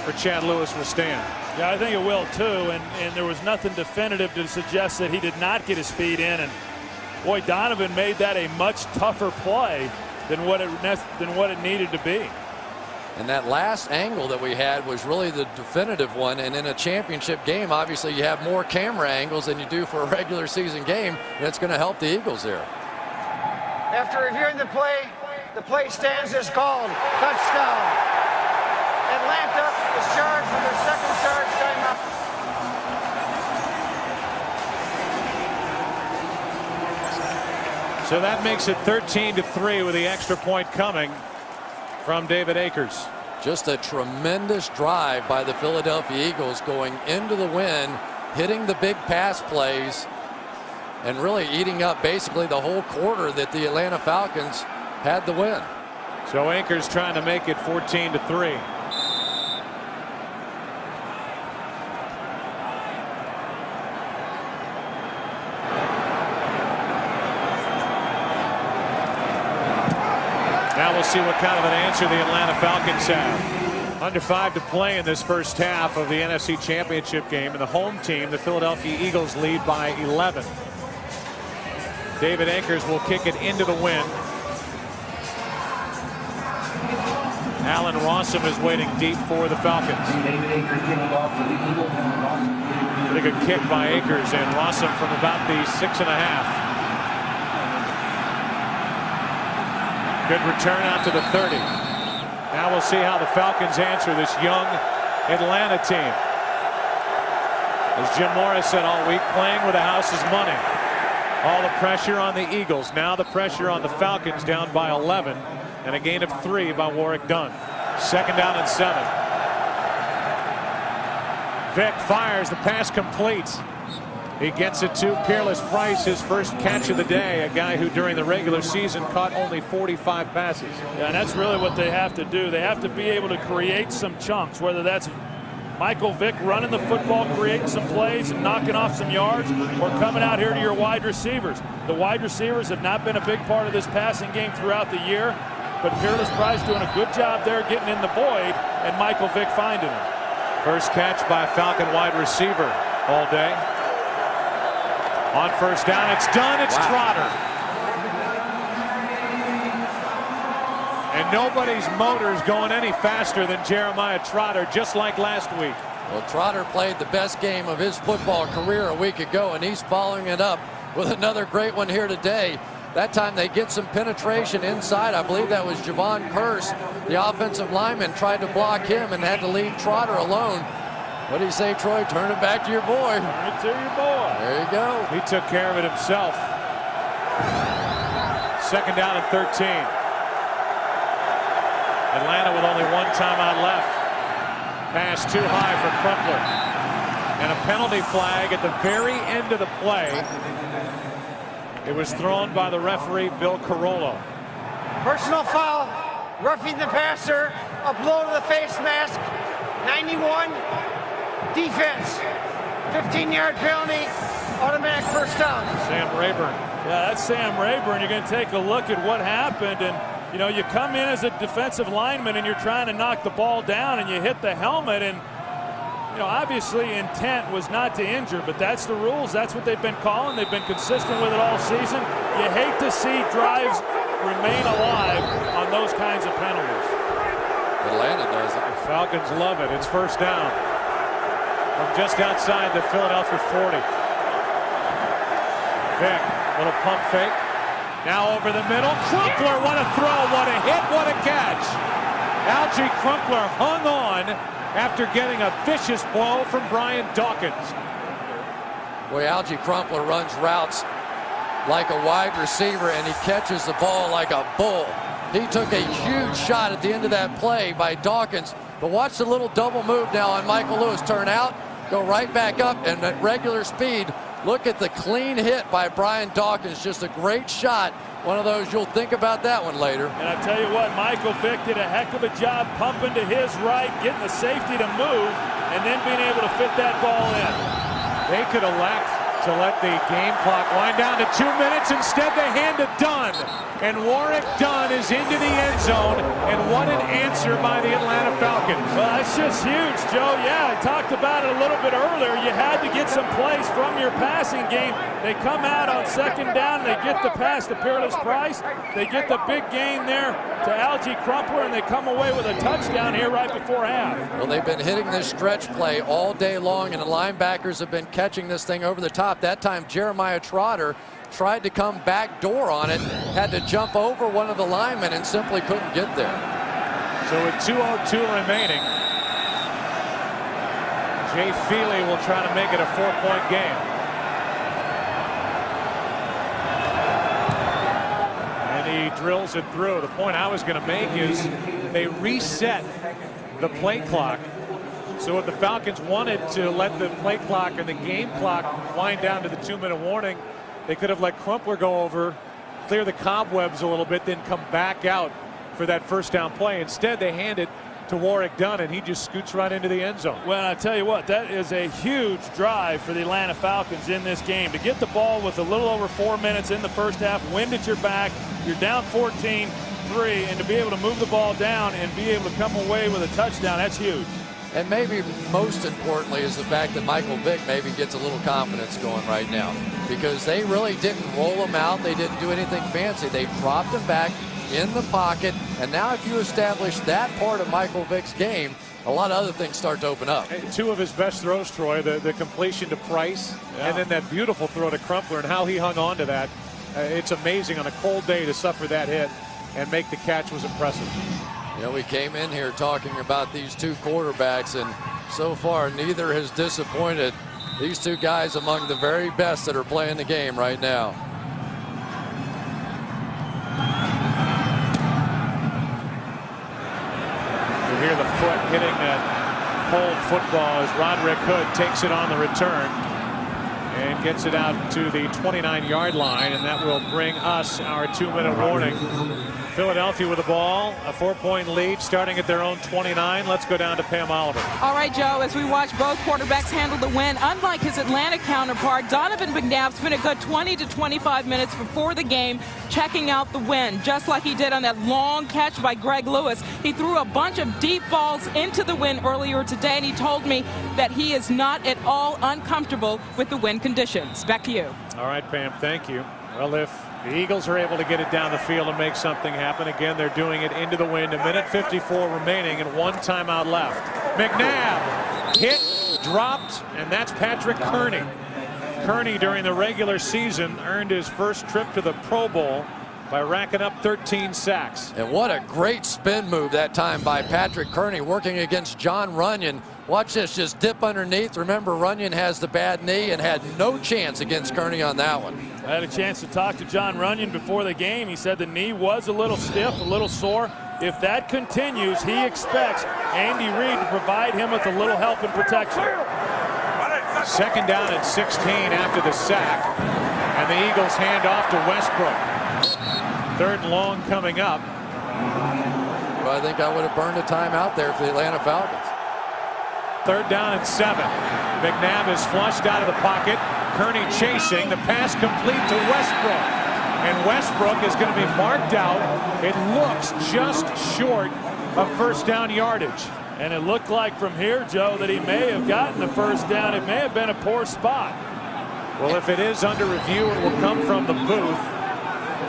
for Chad Lewis will stand. Yeah, I think it will too, and there was nothing definitive to suggest that he did not get his feet in, and boy, Donovan made that a much tougher play than what it needed to be. And that last angle that we had was really the definitive one, and in a championship game, obviously you have more camera angles than you do for a regular season game, and it's going to help the Eagles there. After reviewing the play stands as called. Touchdown. Atlanta is charged with their second charge timeout. So that makes it 13-3 with the extra point coming from David Akers. Just a tremendous drive by the Philadelphia Eagles going into the win, hitting the big pass plays, and really eating up basically the whole quarter that the Atlanta Falcons had the win. So Akers trying to make it 14-3. Now we'll see what kind of an answer the Atlanta Falcons have. Under 5 to play in this first half of the NFC Championship game, and the home team, the Philadelphia Eagles, lead by 11. David Akers will kick it into the wind. Allen Rossum is waiting deep for the Falcons. Pretty good kick by Akers, and Rossum from about the 6.5. Good return out to the 30. Now we'll see how the Falcons answer this young Atlanta team. As Jim Morris said all week, playing with the house's money. All the pressure on the Eagles. Now the pressure on the Falcons, down by 11. And a gain of 3 by Warrick Dunn. 2nd down and 7. Vick fires. The pass complete. He gets it to Peerless Price, his first catch of the day, a guy who during the regular season caught only 45 passes. Yeah, and that's really what they have to do. They have to be able to create some chunks, whether that's Michael Vick running the football, creating some plays and knocking off some yards, or coming out here to your wide receivers. The wide receivers have not been a big part of this passing game throughout the year, but Peerless Price doing a good job there getting in the void, and Michael Vick finding him. First catch by a Falcon wide receiver all day. On first down, it's done. It's Trotter. And nobody's motor's going any faster than Jeremiah Trotter, just like last week. Well, Trotter played the best game of his football career a week ago, and he's following it up with another great one here today. That time they get some penetration inside. I believe that was Javon Curse. The offensive lineman tried to block him and had to leave Trotter alone. What do you say, Troy? Turn it back to your boy. Turn it to your boy. There you go. He took care of it himself. 2nd down and 13. Atlanta with only 1 timeout left. Pass too high for Crumpler. And a penalty flag at the very end of the play. It was thrown by the referee, Bill Carollo. Personal foul, roughing the passer, a blow to the face mask, 91. Defense, 15-yard penalty, automatic first down. Sam Rayburn. Yeah, that's Sam Rayburn. You're going to take a look at what happened, and you know, you come in as a defensive lineman and you're trying to knock the ball down and you hit the helmet, and you know, obviously intent was not to injure, but that's the rules. That's what they've been calling. They've been consistent with it all season. You hate to see drives remain alive on those kinds of penalties. Atlanta does it. The Falcons love it. It's first down. from just outside the Philadelphia 40. Vick, little pump fake. Now over the middle. Crumpler, what a throw, what a hit, what a catch. Algie Crumpler hung on after getting a vicious blow from Brian Dawkins. Boy, Algie Crumpler runs routes like a wide receiver, and he catches the ball like a bull. He took a huge shot at the end of that play by Dawkins. But watch the little double move now on Michael Lewis. Turn out, go right back up, and at regular speed, look at the clean hit by Brian Dawkins. Just a great shot. One of those, you'll think about that one later. And I tell you what, Michael Vick did a heck of a job pumping to his right, getting the safety to move, and then being able to fit that ball in. They could elect to let the game clock wind down to 2 minutes. Instead, they hand to Dunn. And Warrick Dunn is into the end zone. And what an answer by the Atlanta Falcons. Well, that's just huge, Joe. Yeah, I talked about it a little bit earlier. You had to get some plays from your passing game. They come out on second down, they get the pass to Peerless Price. They get the big gain there to Algie Crumpler, and they come away with a touchdown here right before half. Well, they've been hitting this stretch play all day long, and the linebackers have been catching this thing over the top. That time, Jeremiah Trotter tried to come back door on it, had to jump over one of the linemen and simply couldn't get there. So with 2:02 remaining, Jay Feely will try to make it a 4-point game. And he drills it through. The point I was going to make is they reset the play clock. So if the Falcons wanted to let the play clock and the game clock wind down to the 2-minute warning, they could have let Crumpler go over, clear the cobwebs a little bit, then come back out for that first down play. Instead, they hand it to Warrick Dunn, and he just scoots right into the end zone. Well, I tell you what, that is a huge drive for the Atlanta Falcons in this game. To get the ball with a little over 4 minutes in the first half, wind at your back, you're down 14-3, and to be able to move the ball down and be able to come away with a touchdown, that's huge. And maybe most importantly is the fact that Michael Vick maybe gets a little confidence going right now, because they really didn't roll him out. They didn't do anything fancy. They dropped him back in the pocket. And now if you establish that part of Michael Vick's game, a lot of other things start to open up. Two of his best throws, Troy, the completion to Price, and then that beautiful throw to Crumpler, and how he hung on to that. It's amazing on a cold day to suffer that hit and make the catch was impressive. You know, we came in here talking about these two quarterbacks, and so far neither has disappointed. These two guys among the very best that are playing the game right now. You hear the foot hitting that cold football as Roderick Hood takes it on the return and gets it out to the 29-yard line, and that will bring us our 2-minute warning. Philadelphia with the ball, a 4-point lead starting at their own 29. Let's go down to Pam Oliver. All right, Joe, as we watch both quarterbacks handle the win, unlike his Atlanta counterpart, Donovan McNabb spent a good 20 to 25 minutes before the game checking out the win, just like he did on that long catch by Greg Lewis. He threw a bunch of deep balls into the wind earlier today, and he told me that he is not at all uncomfortable with the wind conditions. Back to you. All right, Pam, thank you. Well, if the Eagles are able to get it down the field and make something happen, again, they're doing it into the wind. 1:54 remaining and 1 timeout left. McNabb hit, dropped, and that's Patrick Kearney. Kearney, during the regular season, earned his first trip to the Pro Bowl by racking up 13 sacks. And what a great spin move that time by Patrick Kearney, working against John Runyon. Watch this, just dip underneath. Remember, Runyon has the bad knee and had no chance against Kearney on that one. I had a chance to talk to John Runyon before the game. He said the knee was a little stiff, a little sore. If that continues, he expects Andy Reid to provide him with a little help and protection. Second down and 16 after the sack, and the Eagles hand off to Westbrook. 3rd and long coming up. Well, I think I would have burned a timeout there for the Atlanta Falcons. 3rd down and 7. McNabb is flushed out of the pocket. Kearney chasing. The pass complete to Westbrook. And Westbrook is going to be marked out. It looks just short of first down yardage. And it looked like from here, Joe, that he may have gotten the first down. It may have been a poor spot. Well, if it is under review, it will come from the booth.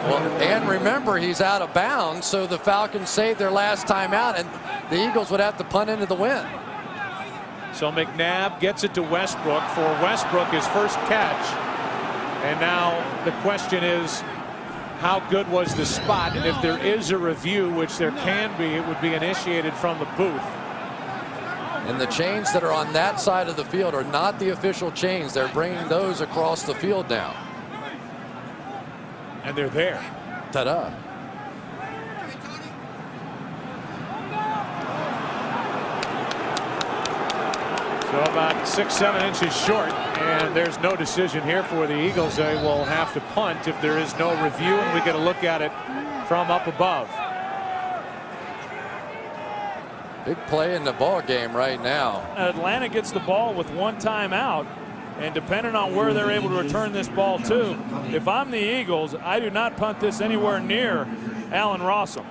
Well, and remember, he's out of bounds, so the Falcons saved their last time out, and the Eagles would have to punt into the wind. So McNabb gets it to Westbrook for Westbrook, his first catch. And now the question is, how good was the spot? And if there is a review, which there can be, it would be initiated from the booth. And the chains that are on that side of the field are not the official chains. They're bringing those across the field now. And they're there. Ta-da. So about 6-7 inches short, and there's no decision here for the Eagles. They will have to punt if there is no review, and we get a look at it from up above. Big play in the ball game right now. Atlanta gets the ball with one timeout, and depending on where they're able to return this ball to, if I'm the Eagles, I do not punt this anywhere near Allen Rossum.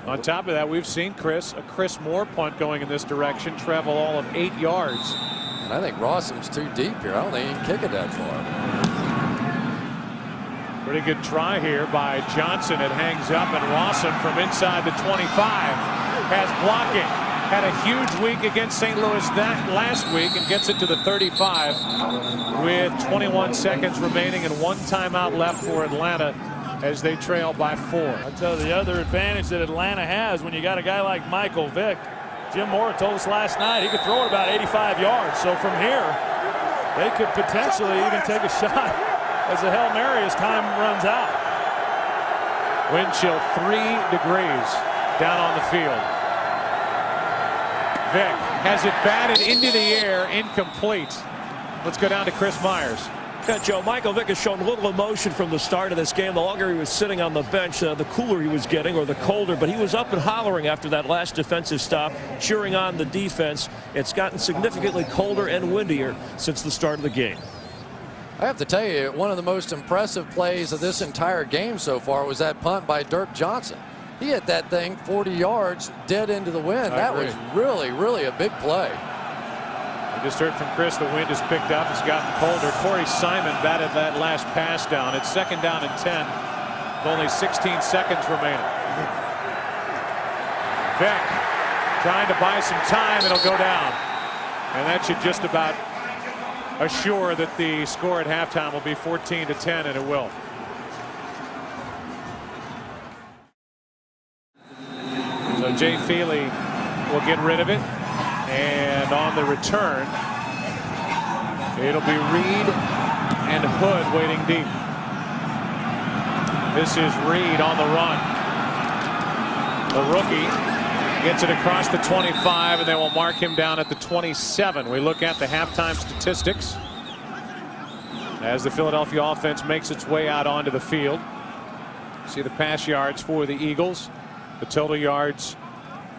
On top of that, we've seen a Chris Moore punt going in this direction, travel all of 8 yards. And I think Rossum's too deep here. I don't think he can kick it that far. Pretty good try here by Johnson. It hangs up, and Rossum from inside the 25 has blocking. Had a huge week against St. Louis last week and gets it to the 35 with 21 seconds remaining and 1 timeout left for Atlanta as they trail by 4. I tell you, the other advantage that Atlanta has when you got a guy like Michael Vick, Jim Mora told us last night he could throw it about 85 yards. So from here, they could potentially even take a shot as a Hail Mary as time runs out. Wind chill 3 degrees down on the field. Vick has it batted into the air, incomplete. Let's go down to Chris Myers. Yeah, Joe, Michael Vick has shown little emotion from the start of this game. The longer he was sitting on the bench, the cooler he was getting, or the colder. But he was up and hollering after that last defensive stop, cheering on the defense. It's gotten significantly colder and windier since the start of the game. I have to tell you, one of the most impressive plays of this entire game so far was that punt by Dirk Johnson. He hit that thing 40 yards dead into the wind. That was really, really a big play. We just heard from Chris, the wind has picked up. It's gotten colder. Corey Simon batted that last pass down. It's 2nd down and 10 with only 16 seconds remaining. Vick trying to buy some time. It'll go down. And that should just about assure that the score at halftime will be 14-10, and it will. So Jay Feely will get rid of it. And on the return, it'll be Reed and Hood waiting deep. This is Reed on the run. The rookie gets it across the 25, and they will mark him down at the 27. We look at the halftime statistics as the Philadelphia offense makes its way out onto the field. See the pass yards for the Eagles. The total yards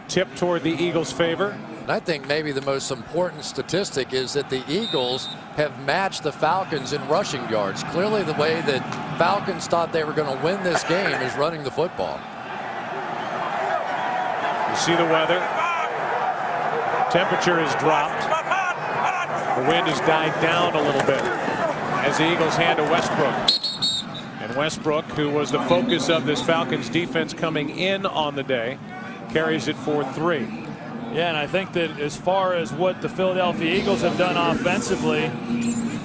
tip toward the Eagles' favor. And I think maybe the most important statistic is that the Eagles have matched the Falcons in rushing yards. Clearly the way that Falcons thought they were going to win this game is running the football. You see the weather. Temperature has dropped. The wind has died down a little bit as the Eagles hand to Westbrook. And Westbrook, who was the focus of this Falcons defense coming in on the day, carries it for 3. Yeah, and I think that as far as what the Philadelphia Eagles have done offensively,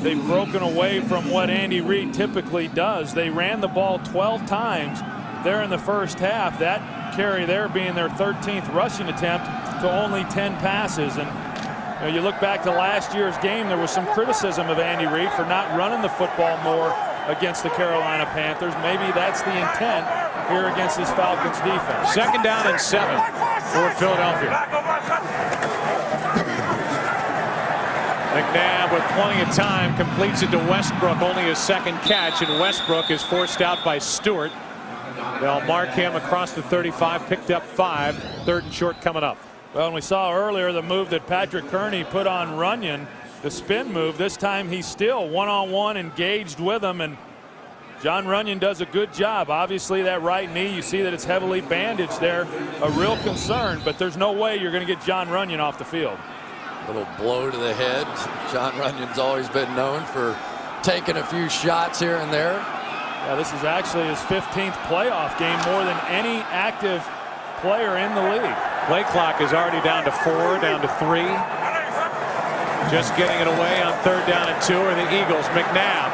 they've broken away from what Andy Reid typically does. They ran the ball 12 times there in the first half. That carry there being their 13th rushing attempt to only 10 passes. And you look back to last year's game, there was some criticism of Andy Reid for not running the football more against the Carolina Panthers. Maybe that's the intent here against this Falcons defense. 2nd down and 7 for Philadelphia. McNabb with plenty of time completes it to Westbrook, only his 2nd catch, and Westbrook is forced out by Stewart. They'll mark him across the 35, picked up 5, 3rd and short coming up. Well, and we saw earlier the move that Patrick Kearney put on Runyon, the spin move. This time he's still one-on-one engaged with him, and John Runyon does a good job. Obviously that right knee, you see that it's heavily bandaged there, a real concern, but there's no way you're going to get John Runyon off the field. Little blow to the head. John Runyon's always been known for taking a few shots here and there. Yeah, this is actually his 15th playoff game, more than any active player in the league. Play clock is already down to 4, down to 3. Just getting it away on 3rd down and 2 are the Eagles. McNabb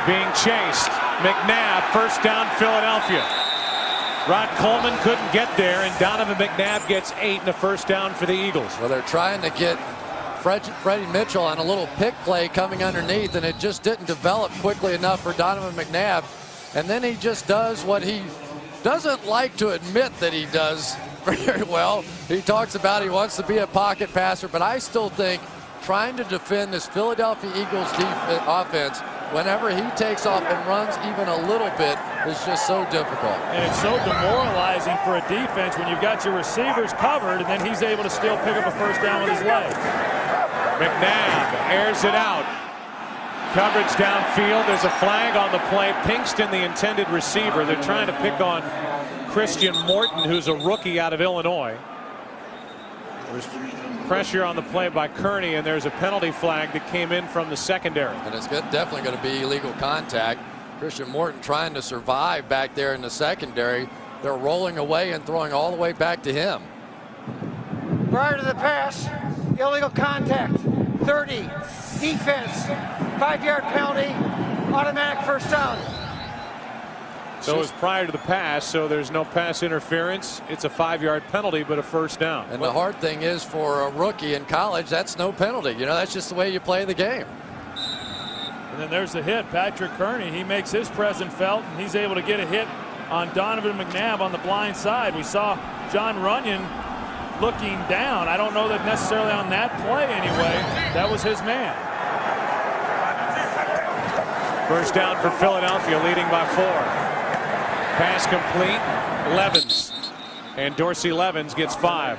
being chased. McNabb, first down, Philadelphia. Rod Coleman couldn't get there, and Donovan McNabb gets 8 and a first down for the Eagles. Well, they're trying to get Freddie Mitchell on a little pick play coming underneath, and it just didn't develop quickly enough for Donovan McNabb. And then he just does what he doesn't like to admit that he does very well. He talks about he wants to be a pocket passer, but I still think trying to defend this Philadelphia Eagles offense whenever he takes off and runs even a little bit is just so difficult. And it's so demoralizing for a defense when you've got your receivers covered and then he's able to still pick up a first down with his legs. McNabb airs it out. Coverage downfield. There's a flag on the play. Pinkston, the intended receiver. They're trying to pick on Christian Morton, who's a rookie out of Illinois. There's pressure on the play by Kearney, and there's a penalty flag that came in from the secondary. And it's definitely going to be illegal contact. Christian Morton trying to survive back there in the secondary. They're rolling away and throwing all the way back to him. Prior to the pass, illegal contact, 30, defense, 5-yard penalty, automatic first down. So it was prior to the pass, so there's no pass interference. It's a 5-yard penalty, but a first down. And the hard thing is for a rookie in college, that's no penalty. You know, that's just the way you play the game. And then there's the hit. Patrick Kearney, he makes his presence felt, and he's able to get a hit on Donovan McNabb on the blind side. We saw John Runyon looking down. I don't know that necessarily on that play anyway. That was his man. First down for Philadelphia, leading by 4. Pass complete, Levens. And Dorsey Levens gets 5.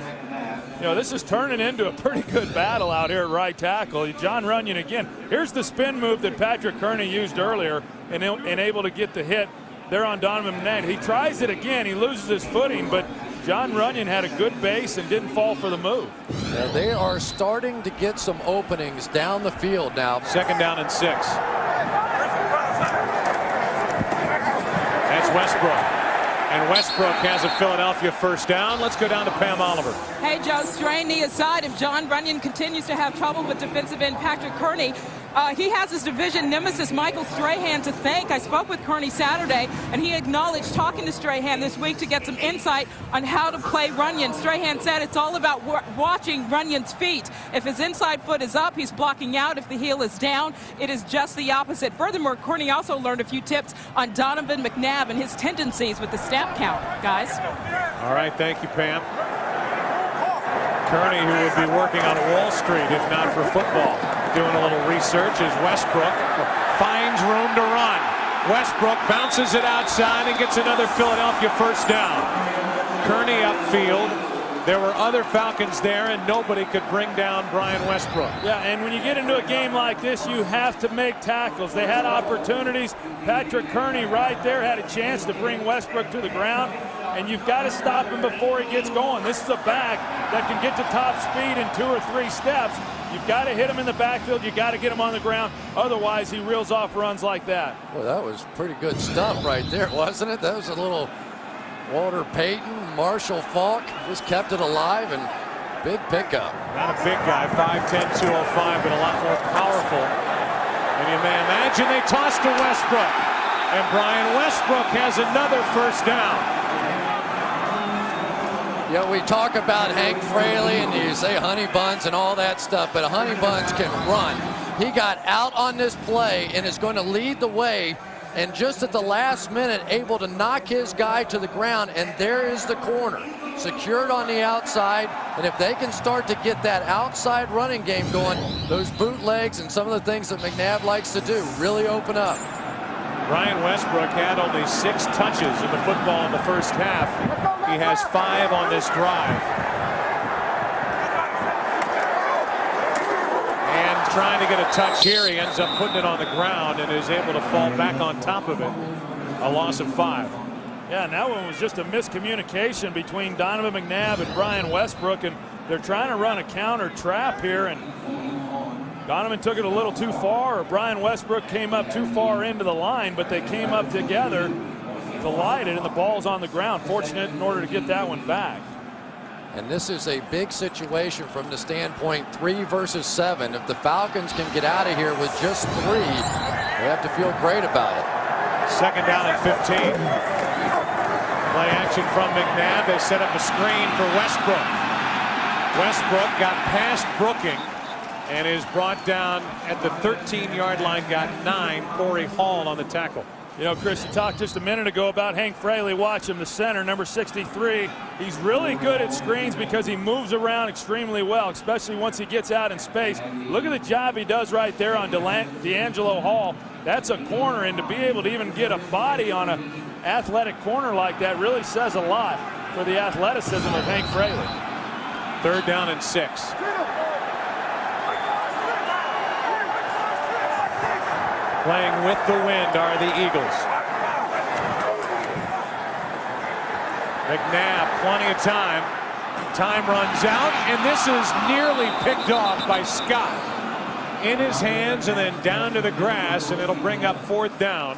You know, this is turning into a pretty good battle out here at right tackle. John Runyon again. Here's the spin move that Patrick Kearney used earlier and able to get the hit there on Donovan McNabb. He tries it again. He loses his footing, but John Runyon had a good base and didn't fall for the move. Yeah, they are starting to get some openings down the field now. 2nd down and 6. That's Westbrook. And Westbrook has a Philadelphia first down. Let's go down to Pam Oliver. Hey, Joe, strain knee aside, if John Runyon continues to have trouble with defensive end Patrick Kearney, he has his division nemesis Michael Strahan to thank. I spoke with Kearney Saturday, and he acknowledged talking to Strahan this week to get some insight on how to play Runyon. Strahan said it's all about watching Runyon's feet. If his inside foot is up, he's blocking out. If the heel is down, it is just the opposite. Furthermore, Kearney also learned a few tips on Donovan McNabb and his tendencies with the snap count, guys. All right, thank you, Pam. Kearney, who would be working on Wall Street if not for football, doing a little research as Westbrook finds room to run. Westbrook bounces it outside and gets another Philadelphia first down. Kearney upfield. There were other Falcons there, and nobody could bring down Brian Westbrook. Yeah, and when you get into a game like this, you have to make tackles. They had opportunities. Patrick Kearney right there had a chance to bring Westbrook to the ground, and you've got to stop him before he gets going. This is a back that can get to top speed in 2 or 3 steps. You've got to hit him in the backfield. You've got to get him on the ground. Otherwise, he reels off runs like that. Well, that was pretty good stuff right there, wasn't it? That was a little Walter Payton, Marshall Falk, just kept it alive, and big pickup. Not a big guy, 5'10", 205, but a lot more powerful. And you may imagine they toss to Westbrook. And Brian Westbrook has another first down. Yeah, we talk about Hank Fraley and you say Honey Buns and all that stuff, but Honey Buns can run. He got out on this play and is going to lead the way, and just at the last minute able to knock his guy to the ground, and there is the corner. Secured on the outside, and if they can start to get that outside running game going, those bootlegs and some of the things that McNabb likes to do really open up. Brian Westbrook had only 6 touches in the football in the first half. He has 5 on this drive. And trying to get a touch here, he ends up putting it on the ground and is able to fall back on top of it. A loss of 5. Yeah, and that one was just a miscommunication between Donovan McNabb and Brian Westbrook, and they're trying to run a counter trap here, and Donovan took it a little too far, or Brian Westbrook came up too far into the line, but they came up together, collided, and the ball's on the ground. Fortunate in order to get that one back. And this is a big situation from the standpoint 3 versus 7. If the Falcons can get out of here with just 3, they have to feel great about it. 2nd down and 15. Play action from McNabb. They set up a screen for Westbrook. Westbrook got past Brooking and is brought down at the 13-yard line. Got 9. Corey Hall on the tackle. You know, Chris, you talked just a minute ago about Hank Fraley. Watch him, the center, number 63. He's really good at screens because he moves around extremely well, especially once he gets out in space. Look at the job he does right there on D'Angelo Hall. That's a corner, and to be able to even get a body on an athletic corner like that really says a lot for the athleticism of Hank Fraley. 3rd down and 6. Playing with the wind are the Eagles. McNabb, plenty of time. Time runs out, and this is nearly picked off by Scott. In his hands and then down to the grass, and it'll bring up 4th down.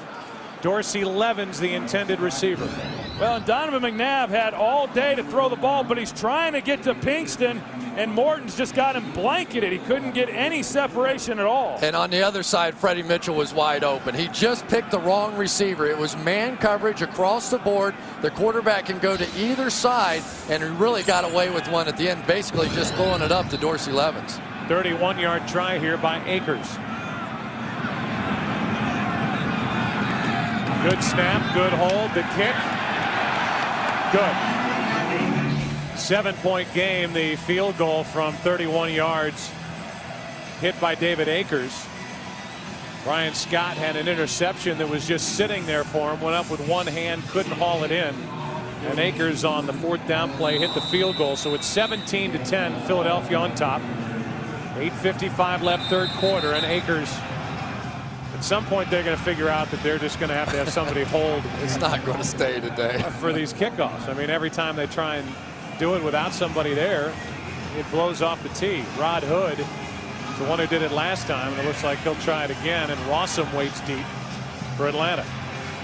Dorsey Levens, the intended receiver. Well, and Donovan McNabb had all day to throw the ball, but he's trying to get to Pinkston, and Morton's just got him blanketed. He couldn't get any separation at all. And on the other side, Freddie Mitchell was wide open. He just picked the wrong receiver. It was man coverage across the board. The quarterback can go to either side, and he really got away with one at the end, basically just throwing it up to Dorsey Levens. 31-yard try here by Akers. Good snap, good hold, the kick. Good. 7-point game. The field goal from 31 yards hit by David Akers. Brian Scott had an interception that was just sitting there for him. Went up with one hand, couldn't haul it in. And Akers on the 4th down play hit the field goal. So it's 17-10, Philadelphia on top. 8:55 left, 3rd quarter, and Akers. At some point, they're going to figure out that they're just going to have somebody hold. It's not going to stay today. For these kickoffs. I mean, every time they try and do it without somebody there, it blows off the tee. Rod Hood, the one who did it last time, and it looks like he'll try it again. And Rossum waits deep for Atlanta.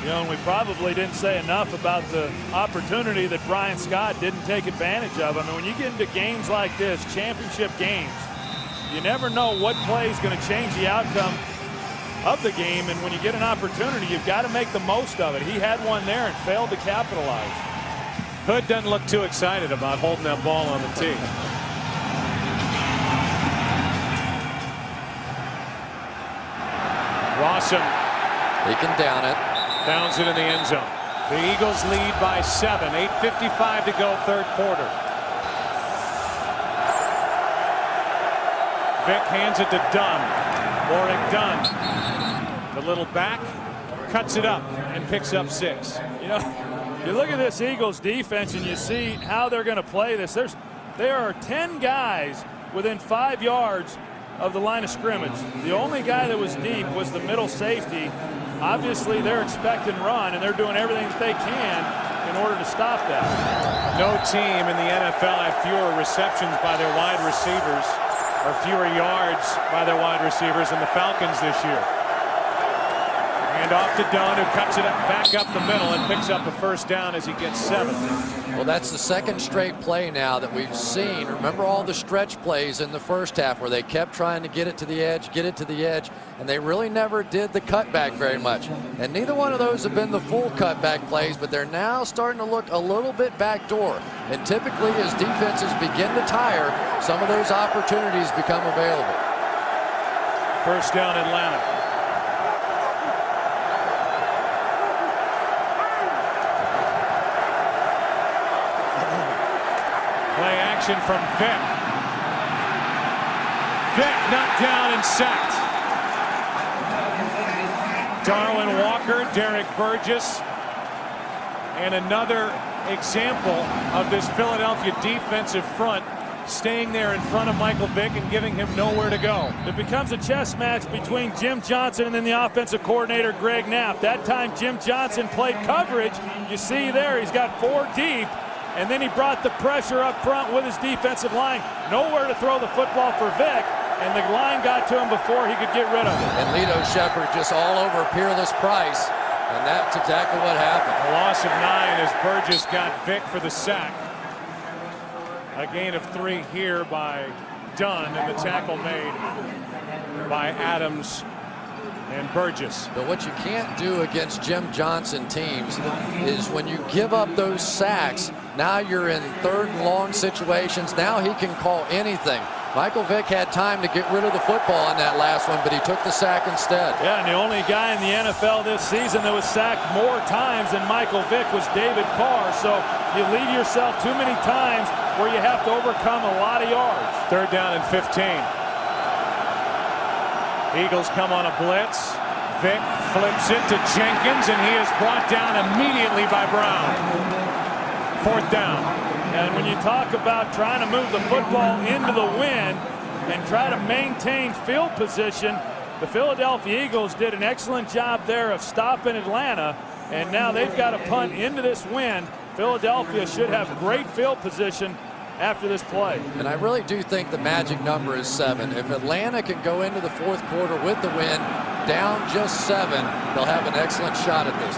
You know, and we probably didn't say enough about the opportunity that Brian Scott didn't take advantage of. I mean, when you get into games like this, championship games, you never know what play is going to change the outcome of the game, and when you get an opportunity, you've got to make the most of it. He had one there and failed to capitalize. Hood doesn't look too excited about holding that ball on the tee. Rossum. He can down it. Downs it in the end zone. The Eagles lead by 7. 8:55 to go, 3rd quarter. Vick hands it to Dunn. Warwick Dunn. The little back cuts it up and picks up 6. You know, you look at this Eagles defense and you see how they're going to play this. There are 10 guys within 5 yards of the line of scrimmage. The only guy that was deep was the middle safety. Obviously, they're expecting run, and they're doing everything that they can in order to stop that. No team in the NFL had fewer receptions by their wide receivers or fewer yards by their wide receivers than the Falcons this year. And off to Dunn, who cuts it up, back up the middle and picks up a 1st down as he gets 7. Well, that's the 2nd straight play now that we've seen. Remember all the stretch plays in the first half where they kept trying to get it to the edge, and they really never did the cutback very much. And neither one of those have been the full cutback plays, but they're now starting to look a little bit backdoor. And typically, as defenses begin to tire, some of those opportunities become available. 1st down, Atlanta. Play action from Vick. Vick knocked down and sacked. Darwin Walker, Derek Burgess, and another example of this Philadelphia defensive front staying there in front of Michael Vick and giving him nowhere to go. It becomes a chess match between Jim Johnson and then the offensive coordinator, Greg Knapp. That time, Jim Johnson played coverage. You see there, he's got 4 deep. And then he brought the pressure up front with his defensive line. Nowhere to throw the football for Vick, and the line got to him before he could get rid of it. And Lito Shepherd just all over Peerless Price, and that's exactly what happened. A loss of 9 as Burgess got Vick for the sack. A gain of 3 here by Dunn, and the tackle made by Adams and Burgess. But what you can't do against Jim Johnson teams is when you give up those sacks, now you're in 3rd and long situations. Now he can call anything. Michael Vick had time to get rid of the football on that last one, but he took the sack instead. Yeah, and the only guy in the NFL this season that was sacked more times than Michael Vick was David Carr. So you leave yourself too many times where you have to overcome a lot of yards. 3rd down and 15. Eagles come on a blitz. Vick flips it to Jenkins, and he is brought down immediately by Brown. 4th down. And when you talk about trying to move the football into the wind and try to maintain field position, the Philadelphia Eagles did an excellent job there of stopping Atlanta, and now they've got to punt into this wind. Philadelphia should have great field position after this play. And I really do think the magic number is 7. If Atlanta can go into the 4th quarter with the win, down just 7, they'll have an excellent shot at this.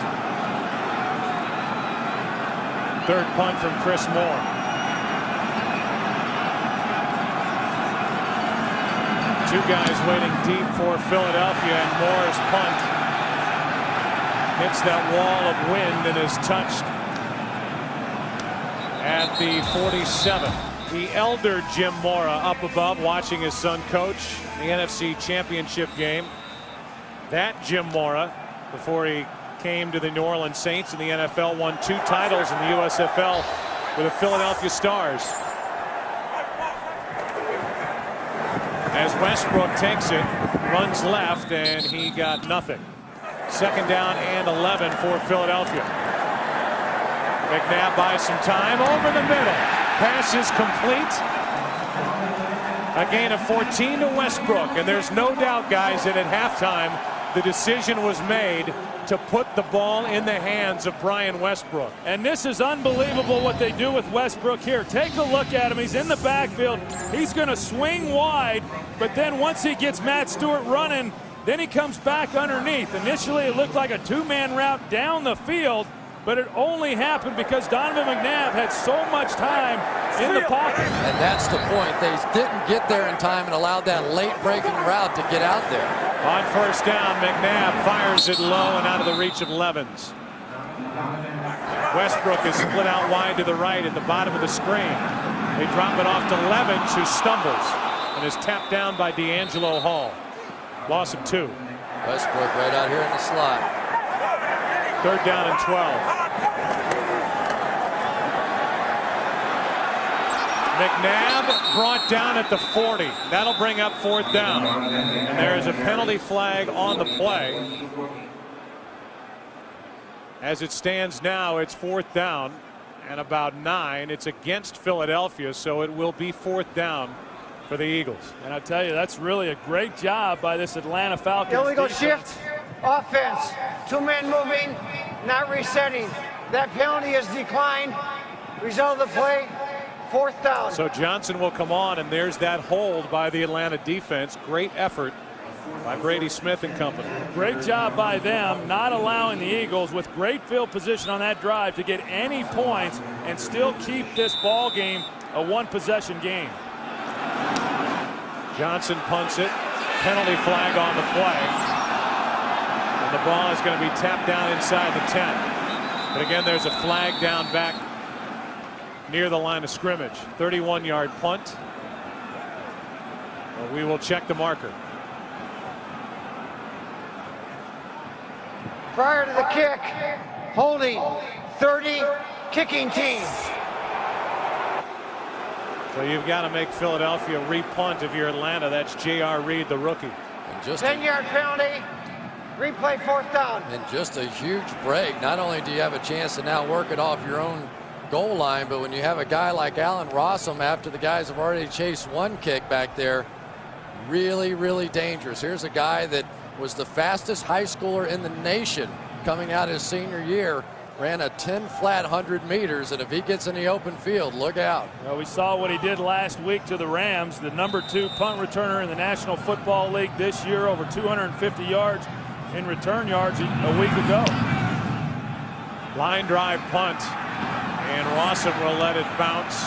3rd punt from Chris Moore. Two guys waiting deep for Philadelphia, and Moore's punt hits that wall of wind and is touched at the 47. The elder Jim Mora up above watching his son coach the NFC Championship game. That Jim Mora, before he came to the New Orleans Saints in the NFL, won 2 titles in the USFL with the Philadelphia Stars. As Westbrook takes it, runs left, and he got nothing. 2nd down and 11 for Philadelphia. McNabb buys some time over the middle. Pass is complete. A gain of 14 to Westbrook, and there's no doubt, guys, that at halftime the decision was made to put the ball in the hands of Brian Westbrook. And this is unbelievable what they do with Westbrook here. Take a look at him. He's in the backfield. He's going to swing wide, but then once he gets Matt Stewart running, then he comes back underneath. Initially, it looked like a 2-man route down the field, but it only happened because Donovan McNabb had so much time in the pocket. And that's the point. They didn't get there in time and allowed that late-breaking route to get out there. On 1st down, McNabb fires it low and out of the reach of Levens. Westbrook is split out wide to the right at the bottom of the screen. They drop it off to Levens, who stumbles and is tapped down by D'Angelo Hall. Loss of 2. Westbrook right out here in the slot. 3rd down and 12. McNabb brought down at the 40. That'll bring up 4th down. And there is a penalty flag on the play. As it stands now, it's 4th down and about 9. It's against Philadelphia, so it will be 4th down for the Eagles. And I tell you, that's really a great job by this Atlanta Falcons. Illegal defense. shift, offense, 2-man moving, not resetting. That penalty is declined. Result of the play, 4th down. So Johnson will come on, and there's that hold by the Atlanta defense. Great effort by Brady Smith and company. Great job by them not allowing the Eagles with great field position on that drive to get any points and still keep this ball game a 1-possession game. Johnson punts it. Penalty flag on the play. And the ball is going to be tapped down inside the 10. But again, there's a flag down back near the line of scrimmage. 31-yard punt. Well, we will check the marker. Prior to the kick, holding 30, kicking team. So you've got to make Philadelphia repunt if you're Atlanta. That's J.R. Reed, the rookie. 10-yard penalty, replay 4th down. And just a huge break. Not only do you have a chance to now work it off your own goal line, but when you have a guy like Allen Rossum after the guys have already chased 1 kick back there, really, really dangerous. Here's a guy that was the fastest high schooler in the nation coming out his senior year, ran a 10-flat 100 meters, and if he gets in the open field, look out. Well, we saw what he did last week to the Rams, the #2 punt returner in the National Football League this year, over 250 yards in return yards a week ago. Line drive punt, and Rossum will let it bounce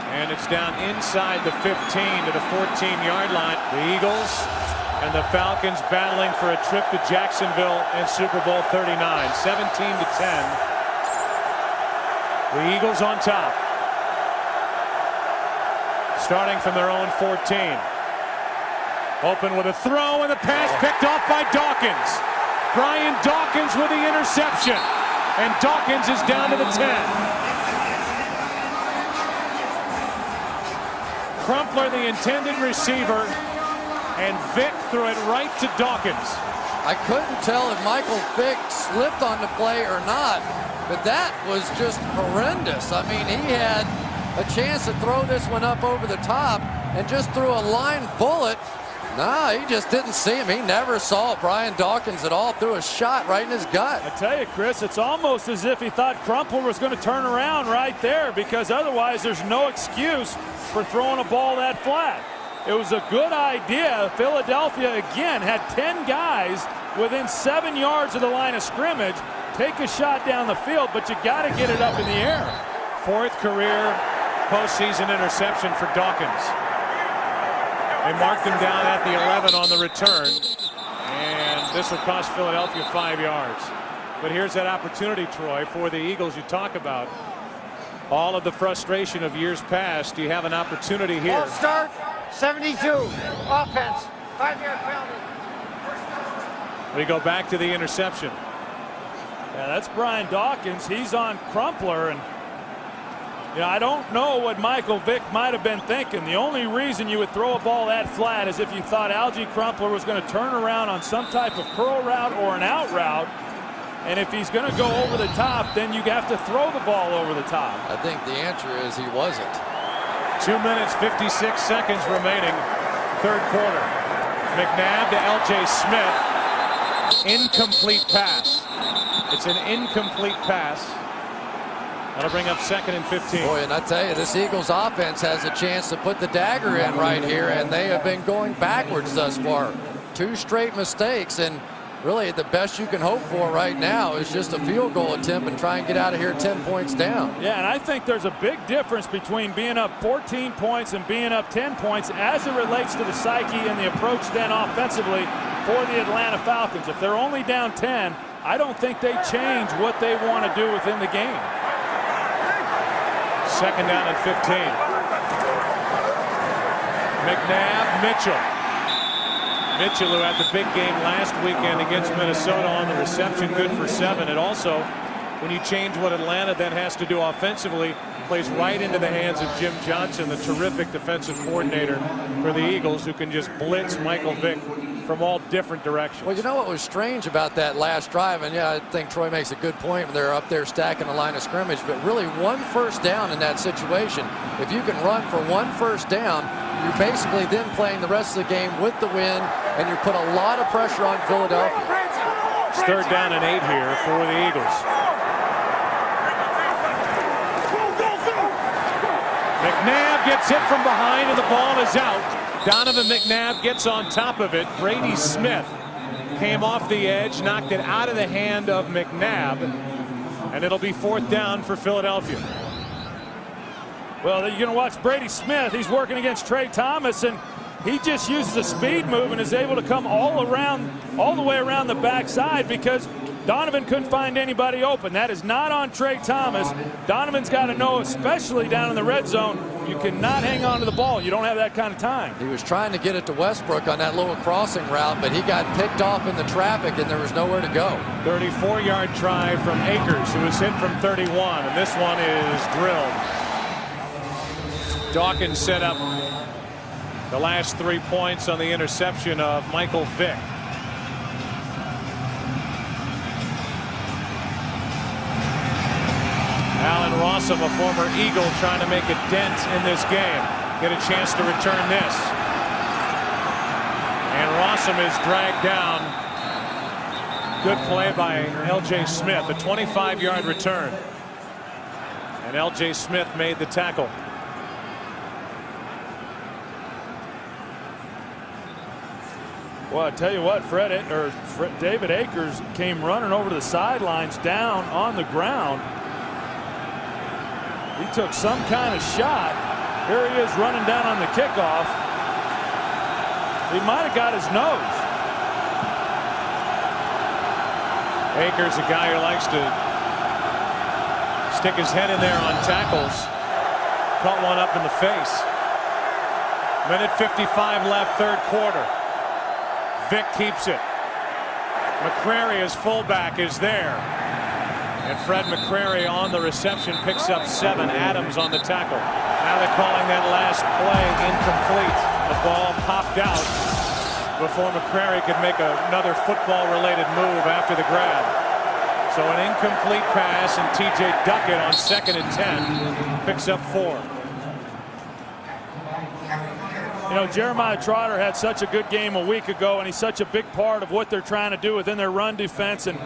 And it's down inside the 15 to the 14-yard line. The Eagles and the Falcons battling for a trip to Jacksonville and Super Bowl 39. 17-10. The Eagles on top. Starting from their own 14. Open with a throw, and the pass picked off by Dawkins. Brian Dawkins with the interception. And Dawkins is down to the 10. Crumpler, the intended receiver, and Vick threw it right to Dawkins. I couldn't tell if Michael Vick slipped on the play or not, but that was just horrendous. I mean, he had a chance to throw this one up over the top and just threw a line bullet. No, he just didn't see him. He never saw Brian Dawkins at all. Threw a shot right in his gut. I tell you, Chris, it's almost as if he thought Crumpler was going to turn around right there, because otherwise there's no excuse for throwing a ball that flat. It was a good idea. Philadelphia again had 10 guys within 7 yards of the line of scrimmage. Take a shot down the field, but you got to get it up in the air. 4th career postseason interception for Dawkins. They marked him down at the 11 on the return, and this will cost Philadelphia 5 yards. But here's that opportunity, Troy, for the Eagles you talk about. All of the frustration of years past. You have an opportunity here. Ball start, 72. Offense, 5-yard penalty. We go back to the interception. Yeah, that's Brian Dawkins. He's on Crumpler, and I don't know what Michael Vick might have been thinking. The only reason you would throw a ball that flat is if you thought Algie Crumpler was going to turn around on some type of curl route or an out route. And if he's going to go over the top, then you have to throw the ball over the top. I think the answer is he wasn't. 2 minutes, 56 seconds remaining. 3rd quarter. McNabb to L.J. Smith. Incomplete pass. It's an incomplete pass. That'll bring up 2nd and 15. Boy, and I tell you, this Eagles offense has a chance to put the dagger in right here, and they have been going backwards thus far. 2 straight mistakes, and really the best you can hope for right now is just a field goal attempt and try and get out of here 10 points down. Yeah, and I think there's a big difference between being up 14 points and being up 10 points as it relates to the psyche and the approach then offensively for the Atlanta Falcons. If they're only down 10, I don't think they change what they want to do within the game. 2nd down and 15. McNabb, Mitchell. Mitchell, who had the big game last weekend against Minnesota on the reception, good for 7. It also, when you change what Atlanta then has to do offensively, plays right into the hands of Jim Johnson, the terrific defensive coordinator for the Eagles, who can just blitz Michael Vick from all different directions. Well, you know what was strange about that last drive, and yeah, I think Troy makes a good point when they're up there stacking the line of scrimmage, but really 1 first down in that situation. If you can run for 1 first down, you're basically then playing the rest of the game with the win, and you put a lot of pressure on Philadelphia. It's 3rd down and 8 here for the Eagles. McNabb gets hit from behind, and the ball is out. Donovan McNabb gets on top of it. Brady Smith came off the edge, knocked it out of the hand of McNabb, and it'll be 4th down for Philadelphia. Well, you're going to watch Brady Smith. He's working against Trey Thomas, and he just uses a speed move and is able to come all the way around the backside because Donovan couldn't find anybody open. That is not on Trey Thomas. Donovan's got to know, especially down in the red zone, you cannot hang on to the ball. You don't have that kind of time. He was trying to get it to Westbrook on that little crossing route, but he got picked off in the traffic and there was nowhere to go. 34-yard try from Akers, who was hit from 31, and this one is drilled. Dawkins set up the last 3 points on the interception of Michael Vick. Allen Rossum, a former Eagle, trying to make a dent in this game. Get a chance to return this. And Rossum is dragged down. Good play by L.J. Smith, a 25-yard return. And L.J. Smith made the tackle. Well, I tell you what, David Akers came running over to the sidelines down on the ground. He took some kind of shot, Here he is running down on the kickoff. He might have got his nose. Akers, a guy who likes to stick his head in there on tackles. Caught one up in the face. Minute 55 left, third quarter. Vick keeps it. McCrary, as fullback, is there. And Fred McCrary on the reception picks up 7. Adams on the tackle. Now they're calling that last play incomplete. The ball popped out before McCrary could make another football-related move after the grab. So an incomplete pass, and T.J. Duckett on 2nd and 10 picks up 4. You know, Jeremiah Trotter had such a good game a week ago, and he's such a big part of what they're trying to do within their run defense. And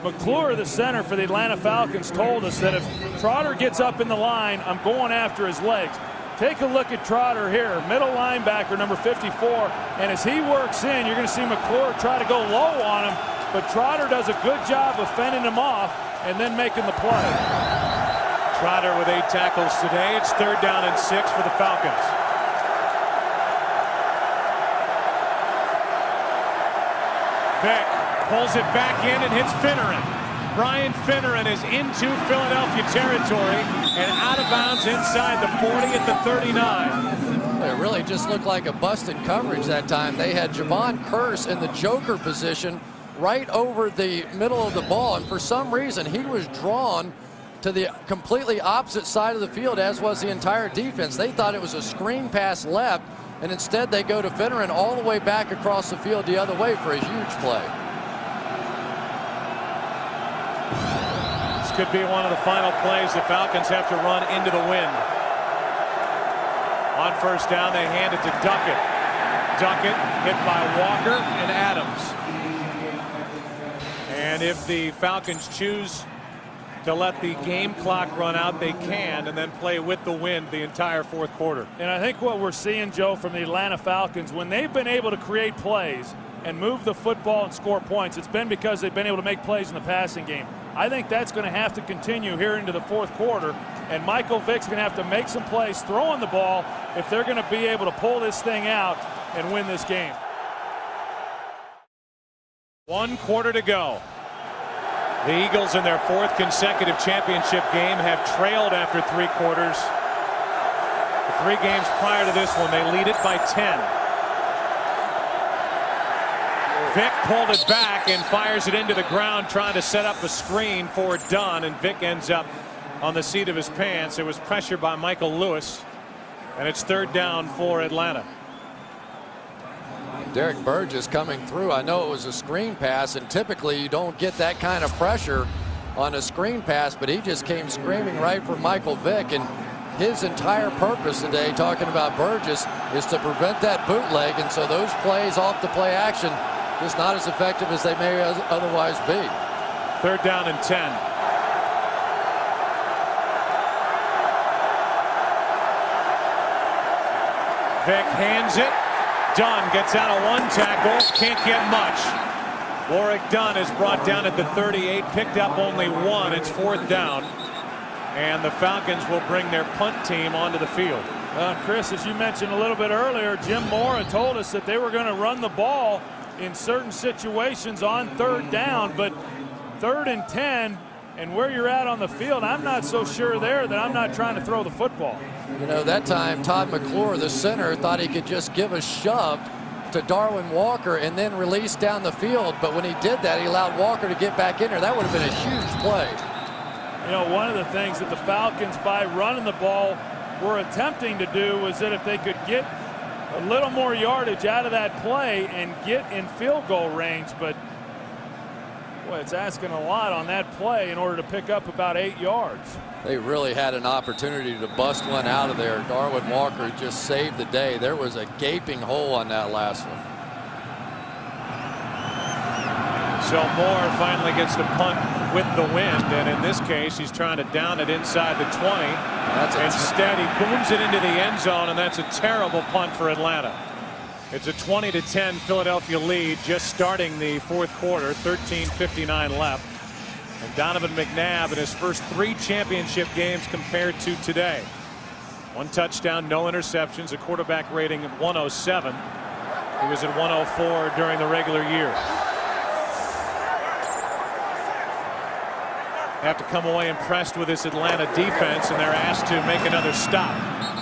McClure, the center for the Atlanta Falcons, told us that if Trotter gets up in the line, I'm going after his legs. Take a look at Trotter here, middle linebacker, number 54. And as he works in, you're going to see McClure try to go low on him. But Trotter does a good job of fending him off and then making the play. Trotter with 8 tackles today. It's 3rd down and 6 for the Falcons. Vick pulls it back in and hits Finneran. Brian Finneran is into Philadelphia territory and out of bounds inside the 40 at the 39. It really just looked like a busted coverage that time. They had Javon Curse in the joker position right over the middle of the ball, and for some reason he was drawn to the completely opposite side of the field, as was the entire defense. They thought it was a screen pass left, and instead they go to Finneran all the way back across the field the other way for a huge play. This could be one of the final plays the Falcons have to run into the wind. On 1st down, they hand it to Duckett. Duckett hit by Walker and Adams. And if the Falcons choose to let the game clock run out, they can, and then play with the wind the entire 4th quarter. And I think what we're seeing, Joe, from the Atlanta Falcons, when they've been able to create plays and move the football and score points, it's been because they've been able to make plays in the passing game. I think that's going to have to continue here into the 4th quarter, and Michael Vick's going to have to make some plays throwing the ball if they're going to be able to pull this thing out and win this game. 1 quarter to go. The Eagles, in their 4th consecutive championship game, have trailed after 3 quarters. The 3 games prior to this one, they lead it by 10. Vick pulled it back and fires it into the ground, trying to set up a screen for Dunn, and Vick ends up on the seat of his pants. There was pressure by Michael Lewis, and it's 3rd down for Atlanta. Derek Burgess coming through. I know it was a screen pass, and typically you don't get that kind of pressure on a screen pass, but he just came screaming right for Michael Vick, and his entire purpose today, talking about Burgess, is to prevent that bootleg, and so those plays off the play action just not as effective as they may otherwise be. 3rd down and 10. Vick hands it. Dunn gets out of 1 tackle, can't get much. Warrick Dunn is brought down at the 38, picked up only 1. It's 4th down, and the Falcons will bring their punt team onto the field. Chris, as you mentioned a little bit earlier, Jim Mora told us that they were going to run the ball in certain situations on 3rd down, but 3rd and 10, and where you're at on the field, I'm not so sure there that I'm not trying to throw the football. You know, that time Todd McClure, the center, thought he could just give a shove to Darwin Walker and then release down the field, but when he did that, he allowed Walker to get back in there. That would have been a huge play. You know, one of the things that the Falcons, by running the ball, were attempting to do was that if they could get a little more yardage out of that play and get in field goal range, but boy, it's asking a lot on that play in order to pick up about 8 yards. They really had an opportunity to bust one out of there. Darwin Walker just saved the day. There was a gaping hole on that last one. So Moore finally gets to punt with the wind, and in this case, he's trying to down it inside the 20. Instead, he booms it into the end zone, and that's a terrible punt for Atlanta. It's a 20-10 Philadelphia lead, just starting the 4th quarter, 13:59 left. And Donovan McNabb in his first 3 championship games compared to today. 1 touchdown, no interceptions, a quarterback rating of 107. He was at 104 during the regular year. Have to come away impressed with this Atlanta defense, and they're asked to make another stop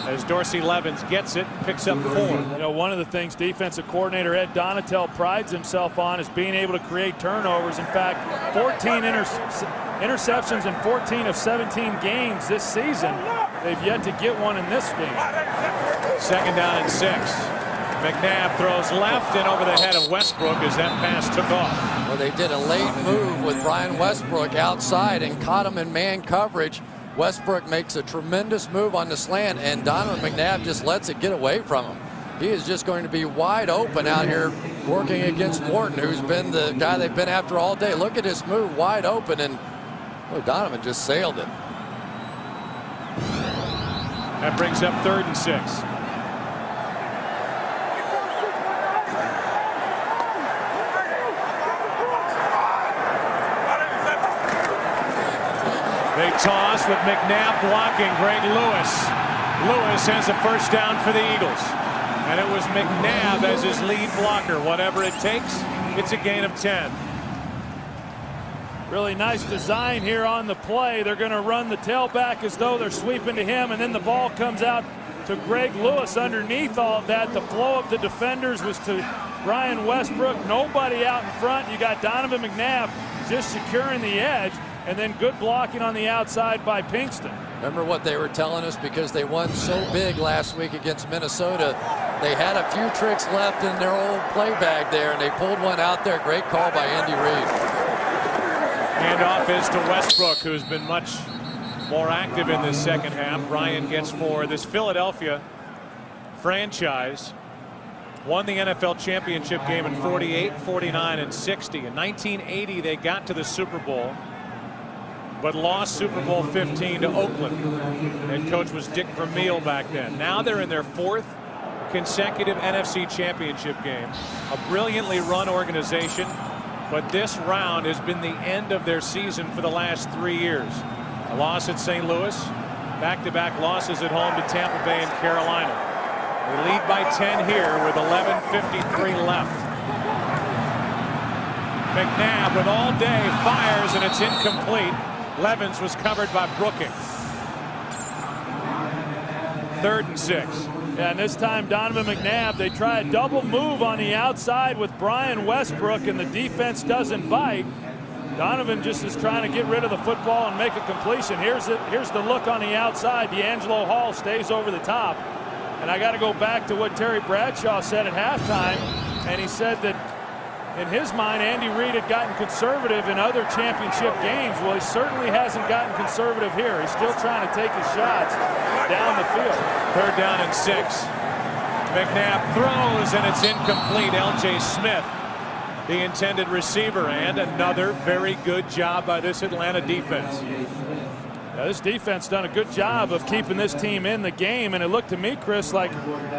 as Dorsey Levens gets it, picks up 4. You know, one of the things defensive coordinator Ed Donatel prides himself on is being able to create turnovers. In fact, 14 interceptions in 14 of 17 games this season. They've yet to get one in this game. 2nd down and 6. McNabb throws left and over the head of Westbrook as that pass took off. Well, they did a late move with Brian Westbrook outside and caught him in man coverage. Westbrook makes a tremendous move on the slant, and Donovan McNabb just lets it get away from him. He is just going to be wide open out here working against Morton, who's been the guy they've been after all day. Look at this move, wide open, and Donovan just sailed it. That brings up 3rd and 6. They toss with McNabb blocking Greg Lewis. Lewis has a 1st down for the Eagles. And it was McNabb as his lead blocker. Whatever it takes, it's a gain of 10. Really nice design here on the play. They're going to run the tailback as though they're sweeping to him, and then the ball comes out to Greg Lewis. Underneath all of that, the flow of the defenders was to Brian Westbrook. Nobody out in front. You got Donovan McNabb just securing the edge, and then good blocking on the outside by Pinkston. Remember what they were telling us, because they won so big last week against Minnesota. They had a few tricks left in their old play bag there, and they pulled one out there. Great call by Andy Reid. Handoff is to Westbrook, who's been much more active in this 2nd half. Ryan gets 4. This Philadelphia franchise won the NFL championship game in 48, 49, and 60. In 1980, they got to the Super Bowl, but lost Super Bowl 15 to Oakland. Head coach was Dick Vermeil back then. Now they're in their 4th consecutive NFC championship game. A brilliantly run organization, but this round has been the end of their season for the last 3 years. A loss at St. Louis, back-to-back losses at home to Tampa Bay and Carolina. They lead by 10 here with 11:53 left. McNabb with all day fires, and it's incomplete. Levens was covered by Brooking. 3rd and 6. Yeah, and this time Donovan McNabb, they try a double move on the outside with Brian Westbrook, and the defense doesn't bite. Donovan just is trying to get rid of the football and make a completion. Here's the look on the outside. D'Angelo Hall stays over the top. And I got to go back to what Terry Bradshaw said at halftime, and he said that in his mind, Andy Reid had gotten conservative in other championship games. Well, he certainly hasn't gotten conservative here. He's still trying to take his shots down the field. 3rd down and 6. McNabb throws, and it's incomplete. L.J. Smith, the intended receiver, and another very good job by this Atlanta defense. Now, this defense done a good job of keeping this team in the game, and it looked to me, Chris, like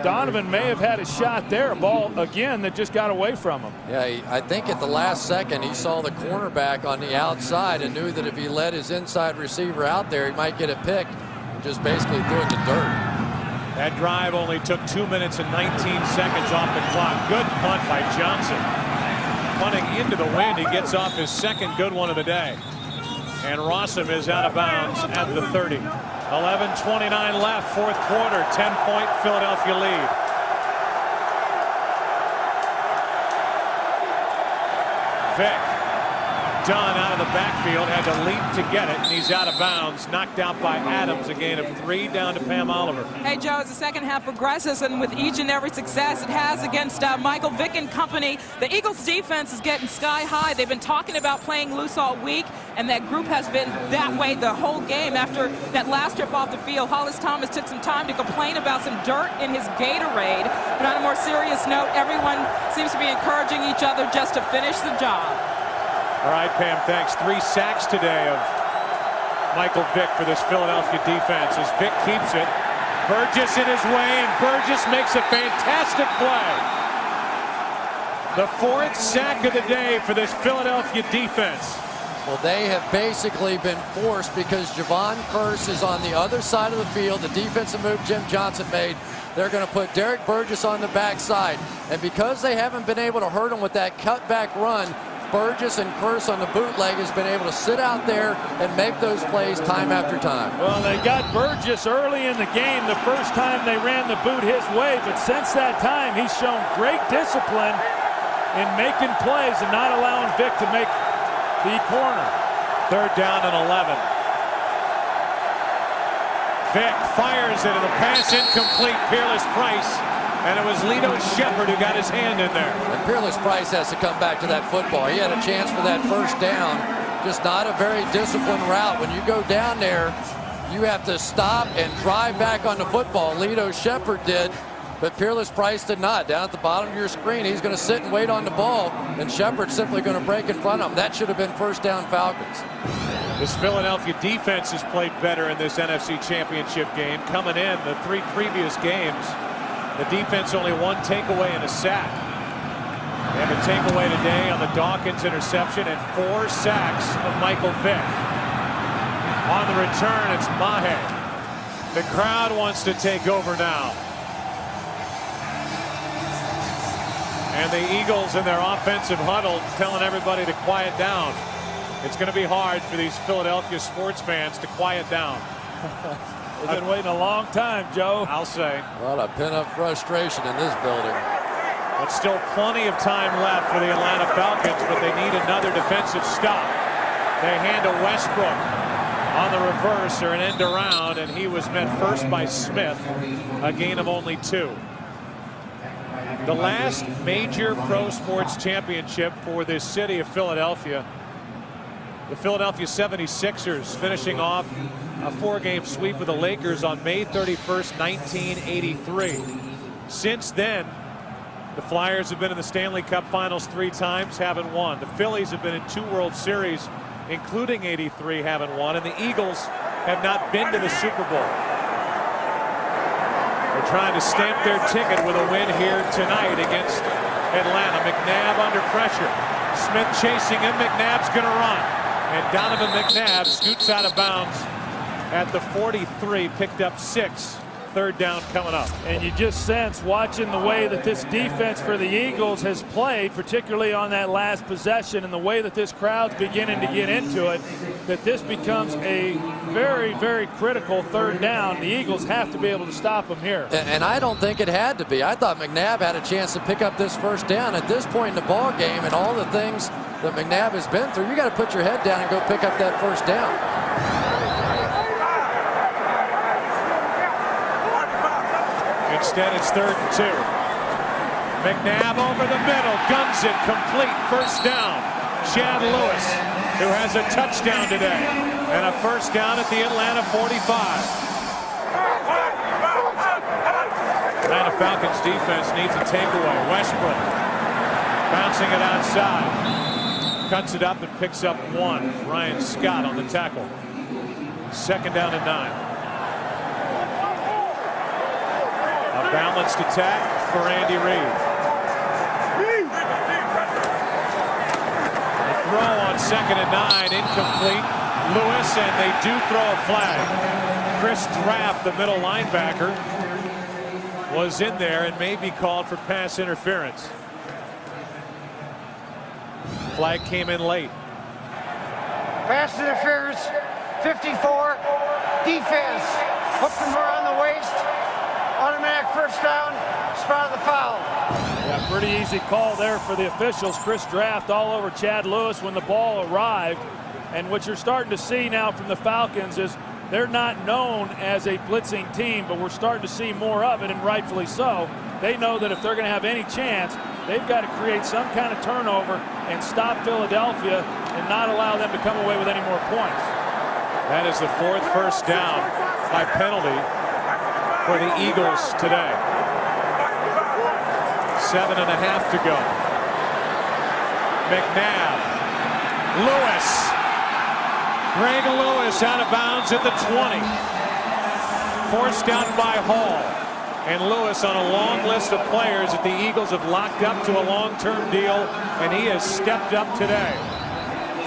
Donovan may have had a shot there, a ball again that just got away from him. Yeah, I think at the last second he saw the cornerback on the outside and knew that if he let his inside receiver out there, he might get it picked, and just basically threw it to dirt. That drive only took 2 minutes and 19 seconds off the clock. Good punt by Johnson. Punting into the wind, he gets off his 2nd good one of the day. And Rossum is out of bounds at the 30. 11:29 left, 4th quarter, 10-point Philadelphia lead. Vick, done out of the backfield, had to leap to get it, and he's out of bounds, knocked out by Adams, a gain of 3 down to Pam Oliver. Hey, Joe, as the 2nd half progresses, and with each and every success it has against Michael Vick and company, the Eagles defense is getting sky high. They've been talking about playing loose all week, and that group has been that way the whole game. After that last trip off the field, Hollis Thomas took some time to complain about some dirt in his Gatorade. But on a more serious note, everyone seems to be encouraging each other just to finish the job. All right, Pam, thanks. 3 sacks today of Michael Vick for this Philadelphia defense as Vick keeps it. Burgess in his way, and Burgess makes a fantastic play. The 4th sack of the day for this Philadelphia defense. Well, they have basically been forced because Javon Curse is on the other side of the field. The defensive move Jim Johnson made, they're going to put Derek Burgess on the backside. And because they haven't been able to hurt him with that cutback run, Burgess and Curse on the bootleg has been able to sit out there and make those plays time after time. Well, they got Burgess early in the game the first time they ran the boot his way, but since that time he's shown great discipline in making plays and not allowing Vic to make the corner. 3rd down and 11. Vic fires it and the pass incomplete. Peerless Price. And it was Lito Shepherd who got his hand in there. And Peerless Price has to come back to that football. He had a chance for that first down. Just not a very disciplined route. When you go down there, you have to stop and drive back on the football. Lito Shepherd did, but Peerless Price did not. Down at the bottom of your screen, he's going to sit and wait on the ball, and Shepherd's simply going to break in front of him. That should have been 1st down Falcons. This Philadelphia defense has played better in this NFC Championship game. Coming in the 3 previous games, the defense only 1 takeaway and a sack. They have a takeaway today on the Dawkins interception and 4 sacks of Michael Vick. On the return, it's Mahe. The crowd wants to take over now. And the Eagles in their offensive huddle telling everybody to quiet down. It's going to be hard for these Philadelphia sports fans to quiet down. They've been waiting a long time, Joe. I'll say. A lot of pent-up frustration in this building. But still plenty of time left for the Atlanta Falcons, but they need another defensive stop. They hand to Westbrook on the reverse or an end around, and he was met first by Smith, a gain of only 2. The last major pro sports championship for this city of Philadelphia, the Philadelphia 76ers finishing off a 4-game sweep with the Lakers on May 31st, 1983. Since then, the Flyers have been in the Stanley Cup Finals 3 times, haven't won. The Phillies have been in 2 World Series, including '83, haven't won. And the Eagles have not been to the Super Bowl. They're trying to stamp their ticket with a win here tonight against Atlanta. McNabb under pressure. Smith chasing him. McNabb's going to run. And Donovan McNabb scoots out of bounds at the 43, picked up 6. 3rd down coming up. And you just sense, watching the way that this defense for the Eagles has played, particularly on that last possession, and the way that this crowd's beginning to get into it, that this becomes a very, very critical 3rd down. The Eagles have to be able to stop them here. And I don't think it had to be. I thought McNabb had a chance to pick up this 1st down. At this point in the ball game and all the things that McNabb has been through, you got to put your head down and go pick up that 1st down. Instead, it's 3rd and 2. McNabb over the middle, guns it, complete, 1st down. Chad Lewis, who has a touchdown today, and a 1st down at the Atlanta 45. Atlanta Falcons defense needs a takeaway. Westbrook bouncing it outside, cuts it up and picks up 1. Ryan Scott on the tackle. 2nd down and 9. A balanced attack for Andy Reid. A throw on 2nd and 9, incomplete. Lewis, and they do throw a flag. Chris Draft, the middle linebacker, was in there and may be called for pass interference. Flag came in late. Pass interference, 54. Defense, hooked him around the waist. Automatic 1st down, spot of the foul. Yeah, pretty easy call there for the officials. Chris Draft all over Chad Lewis when the ball arrived. And what you're starting to see now from the Falcons is they're not known as a blitzing team, but we're starting to see more of it, and rightfully so. They know that if they're going to have any chance, they've got to create some kind of turnover and stop Philadelphia and not allow them to come away with any more points. That is the 4th 1st down by penalty for the Eagles today. 7.5 to go. McNabb. Lewis. Greg Lewis out of bounds at the 20. Forced down by Hall. And Lewis on a long list of players that the Eagles have locked up to a long-term deal, and he has stepped up today.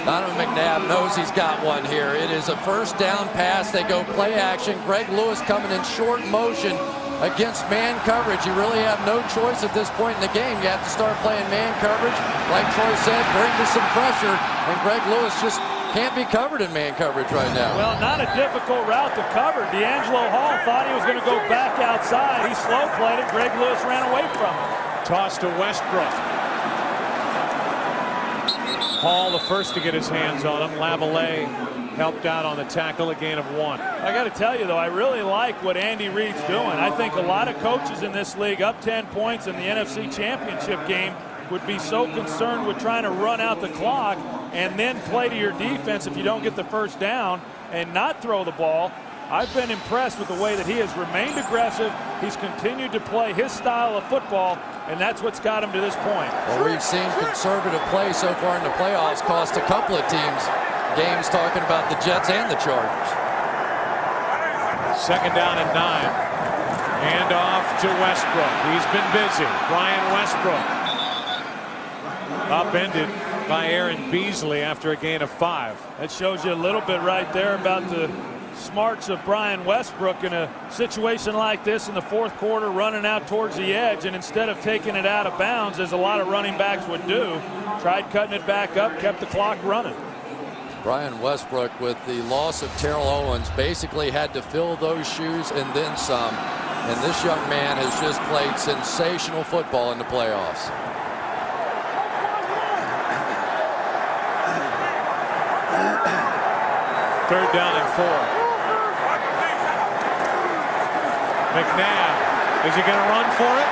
Donovan McNabb knows he's got one here. It is a first down pass. They go play action. Greg Lewis coming in short motion against man coverage. You really have no choice at this point in the game. You have to start playing man coverage. Like Troy said, bring to some pressure. And Greg Lewis just can't be covered in man coverage right now. Well, not a difficult route to cover. D'Angelo Hall thought he was going to go back outside. He slow played it. Greg Lewis ran away from him. Toss to Westbrook. Hall the first to get his hands on him. Lavallee helped out on the tackle, a gain of 1. I got to tell you, though, I really like what Andy Reid's doing. I think a lot of coaches in this league up 10 points in the NFC Championship game would be so concerned with trying to run out the clock and then play to your defense if you don't get the first down and not throw the ball. I've been impressed with the way that he has remained aggressive. He's continued to play his style of football, and that's what's got him to this point. Well, we've seen conservative play so far in the playoffs cost a couple of teams games, talking about the Jets and the Chargers. Second down and 9. Hand off to Westbrook. He's been busy. Brian Westbrook. Upended by Aaron Beasley after a gain of 5. That shows you a little bit right there about the smarts of Brian Westbrook in a situation like this in the fourth quarter, running out towards the edge, and instead of taking it out of bounds, as a lot of running backs would do, tried cutting it back up, kept the clock running. Brian Westbrook, with the loss of Terrell Owens, basically had to fill those shoes and then some. And this young man has just played sensational football in the playoffs. Third down and 4. McNabb, is he going to run for it?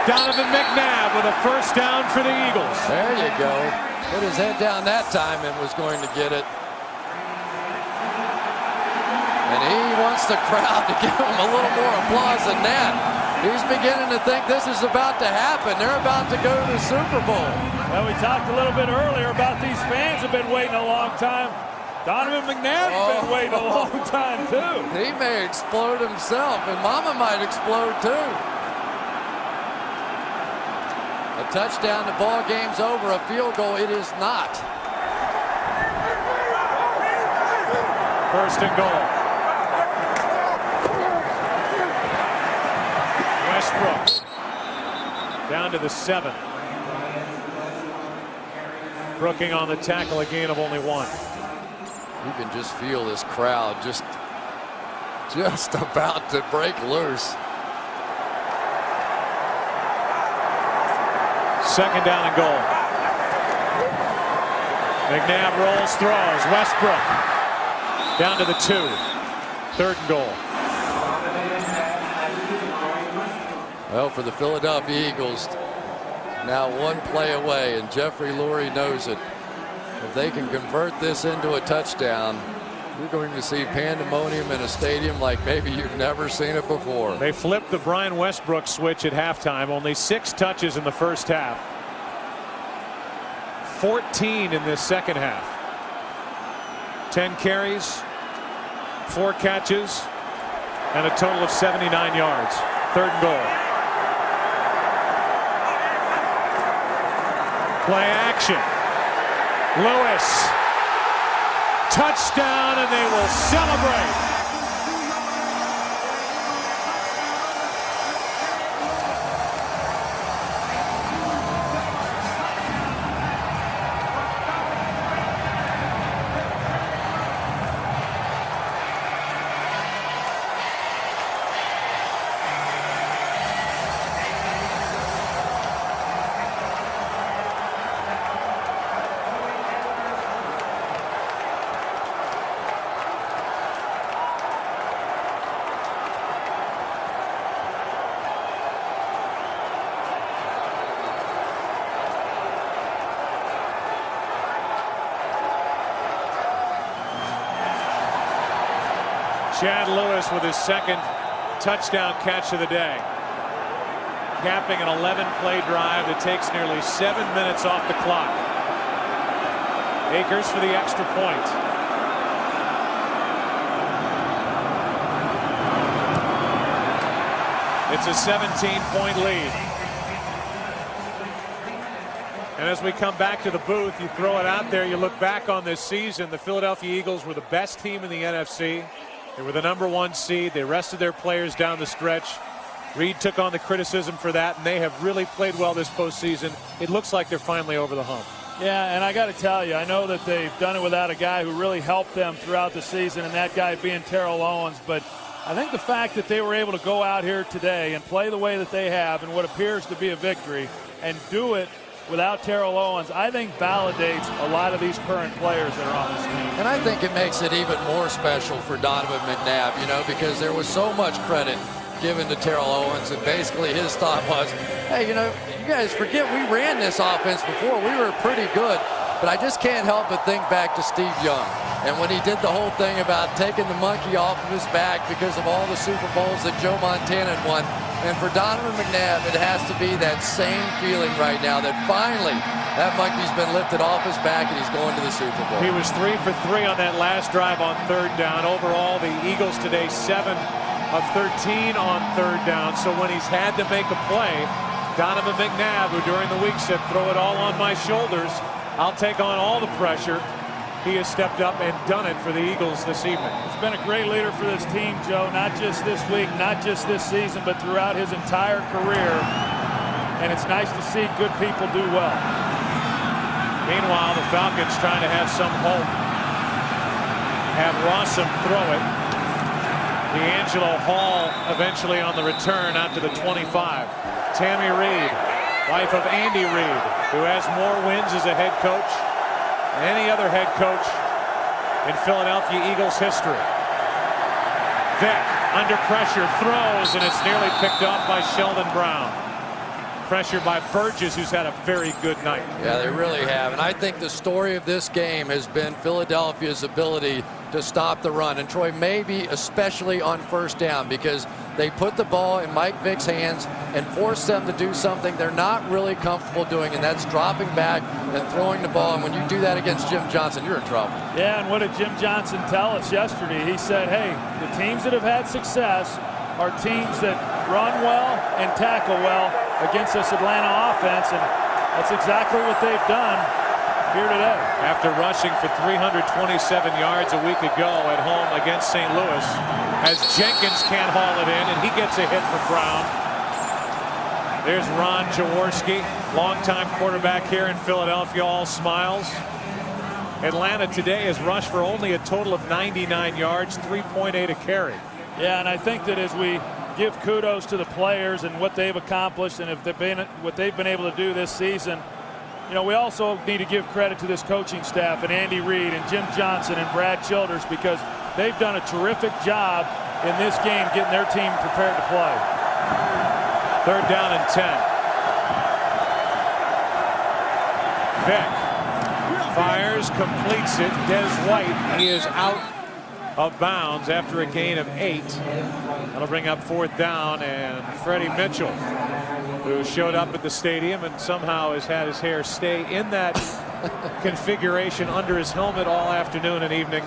Donovan McNabb with a first down for the Eagles. There you go. Put his head down that time and was going to get it. And he wants the crowd to give him a little more applause than that. He's beginning to think this is about to happen. They're about to go to the Super Bowl. Well, we talked a little bit earlier about these fans have been waiting a long time. Donovan McNabb's been waiting a long time, too. He may explode himself, and Mama might explode, too. A touchdown, the ball game's over. A field goal, it is not. First and goal. Westbrook down to the 7. Brooking on the tackle, a gain of only 1. You can just feel this crowd just about to break loose. Second down and goal. McNabb rolls, throws. Westbrook down to the 2. Third and goal. Well, for the Philadelphia Eagles, now one play away, and Jeffrey Lurie knows it. If they can convert this into a touchdown, you're going to see pandemonium in a stadium like maybe you've never seen it before. They flipped the Brian Westbrook switch at halftime. Only 6 touches in the first half. 14 in this second half. 10 carries, 4 catches, and a total of 79 yards. Third and goal. Play action. Lewis. Touchdown, and they will celebrate. Chad Lewis with his second touchdown catch of the day. Capping an 11-play drive that takes nearly 7 minutes off the clock. Akers for the extra point. It's a 17-point lead. And as we come back to the booth, you throw it out there, you look back on this season, the Philadelphia Eagles were the best team in the NFC. They were the #1 seed. They rested their players down the stretch. Reed took on the criticism for that, and they have really played well this postseason. It looks like they're finally over the hump. Yeah, and I got to tell you, I know that they've done it without a guy who really helped them throughout the season, and that guy being Terrell Owens. But I think the fact that they were able to go out here today and play the way that they have in what appears to be a victory and do it without Terrell Owens, I think validates a lot of these current players that are on this team. And I think it makes it even more special for Donovan McNabb, you know, because there was so much credit given to Terrell Owens, and basically his thought was, hey, you know, you guys forget we ran this offense before. We were pretty good. But I just can't help but think back to Steve Young. And when he did the whole thing about taking the monkey off of his back because of all the Super Bowls that Joe Montana had won. And for Donovan McNabb, it has to be that same feeling right now that finally that monkey's been lifted off his back and he's going to the Super Bowl. He was 3 for 3 on that last drive on 3rd down. Overall, the Eagles today 7 of 13 on 3rd down. So when he's had to make a play, Donovan McNabb, who during the week said, throw it all on my shoulders, I'll take on all the pressure. He has stepped up and done it for the Eagles this evening. He's been a great leader for this team, Joe, not just this week, not just this season, but throughout his entire career. And it's nice to see good people do well. Meanwhile, the Falcons trying to have some hope. Have Rossum throw it. D'Angelo Hall eventually on the return out to the 25. Tammy Reed, wife of Andy Reid, who has more wins as a head coach than any other head coach in Philadelphia Eagles history. Vick under pressure throws, and it's nearly picked off by Sheldon Brown. Pressure by Burgess, who's had a very good night. Yeah, they really have. And I think the story of this game has been Philadelphia's ability to stop the run. And Troy, maybe especially on 1st down, because they put the ball in Mike Vick's hands and forced them to do something they're not really comfortable doing, and that's dropping back and throwing the ball. And when you do that against Jim Johnson, you're in trouble. Yeah, and what did Jim Johnson tell us yesterday? He said, hey, the teams that have had success are teams that run well and tackle well against this Atlanta offense, and that's exactly what they've done here today. After rushing for 327 yards a week ago at home against St. Louis, as Jenkins can't haul it in, and he gets a hit for Brown. There's Ron Jaworski, longtime quarterback here in Philadelphia, all smiles. Atlanta today has rushed for only a total of 99 yards, 3.8 a carry. Yeah, and I think that as we give kudos to the players and what they've accomplished and what they've been able to do this season, you know, we also need to give credit to this coaching staff and Andy Reid and Jim Johnson and Brad Childers, because they've done a terrific job in this game getting their team prepared to play. 3rd down and 10. Vick fires, completes it. Des White, he is out of bounds after a gain of 8. That'll bring up 4th down, and Freddie Mitchell, who showed up at the stadium and somehow has had his hair stay in that configuration under his helmet all afternoon and evening,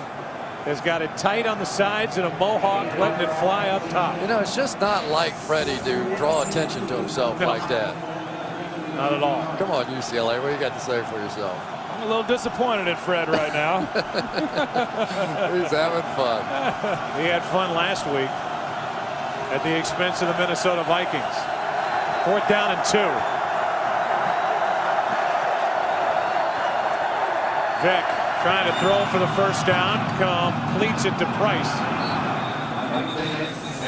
has got it tight on the sides and a mohawk, letting it fly up top. You know, it's just not like Freddie to draw attention to himself like that. Not at all. Come on, UCLA, what do you got to say for yourself? I'm a little disappointed in Fred right now. He's having fun. He had fun last week at the expense of the Minnesota Vikings. 4th down and 2. Vick trying to throw for the 1st down, completes it to Price.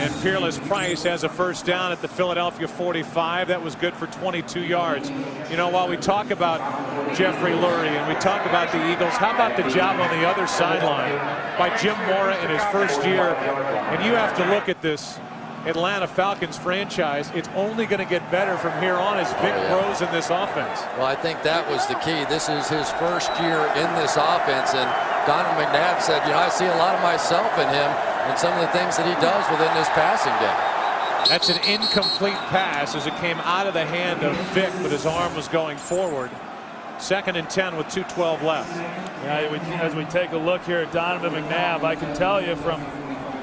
And Peerless Price has a 1st down at the Philadelphia 45. That was good for 22 yards. You know, while we talk about Jeffrey Lurie and we talk about the Eagles, how about the job on the other sideline by Jim Mora in his 1st year? And you have to look at this Atlanta Falcons franchise. It's only going to get better from here on as Vick grows in this offense. Well, I think that was the key. This is his 1st year in this offense, and Donovan McNabb said, you know, I see a lot of myself in him and some of the things that he does within this passing game. That's an incomplete pass as it came out of the hand of Vick, but his arm was going forward. 2nd and 10 with 2:12 left. Yeah, as we take a look here at Donovan McNabb, I can tell you from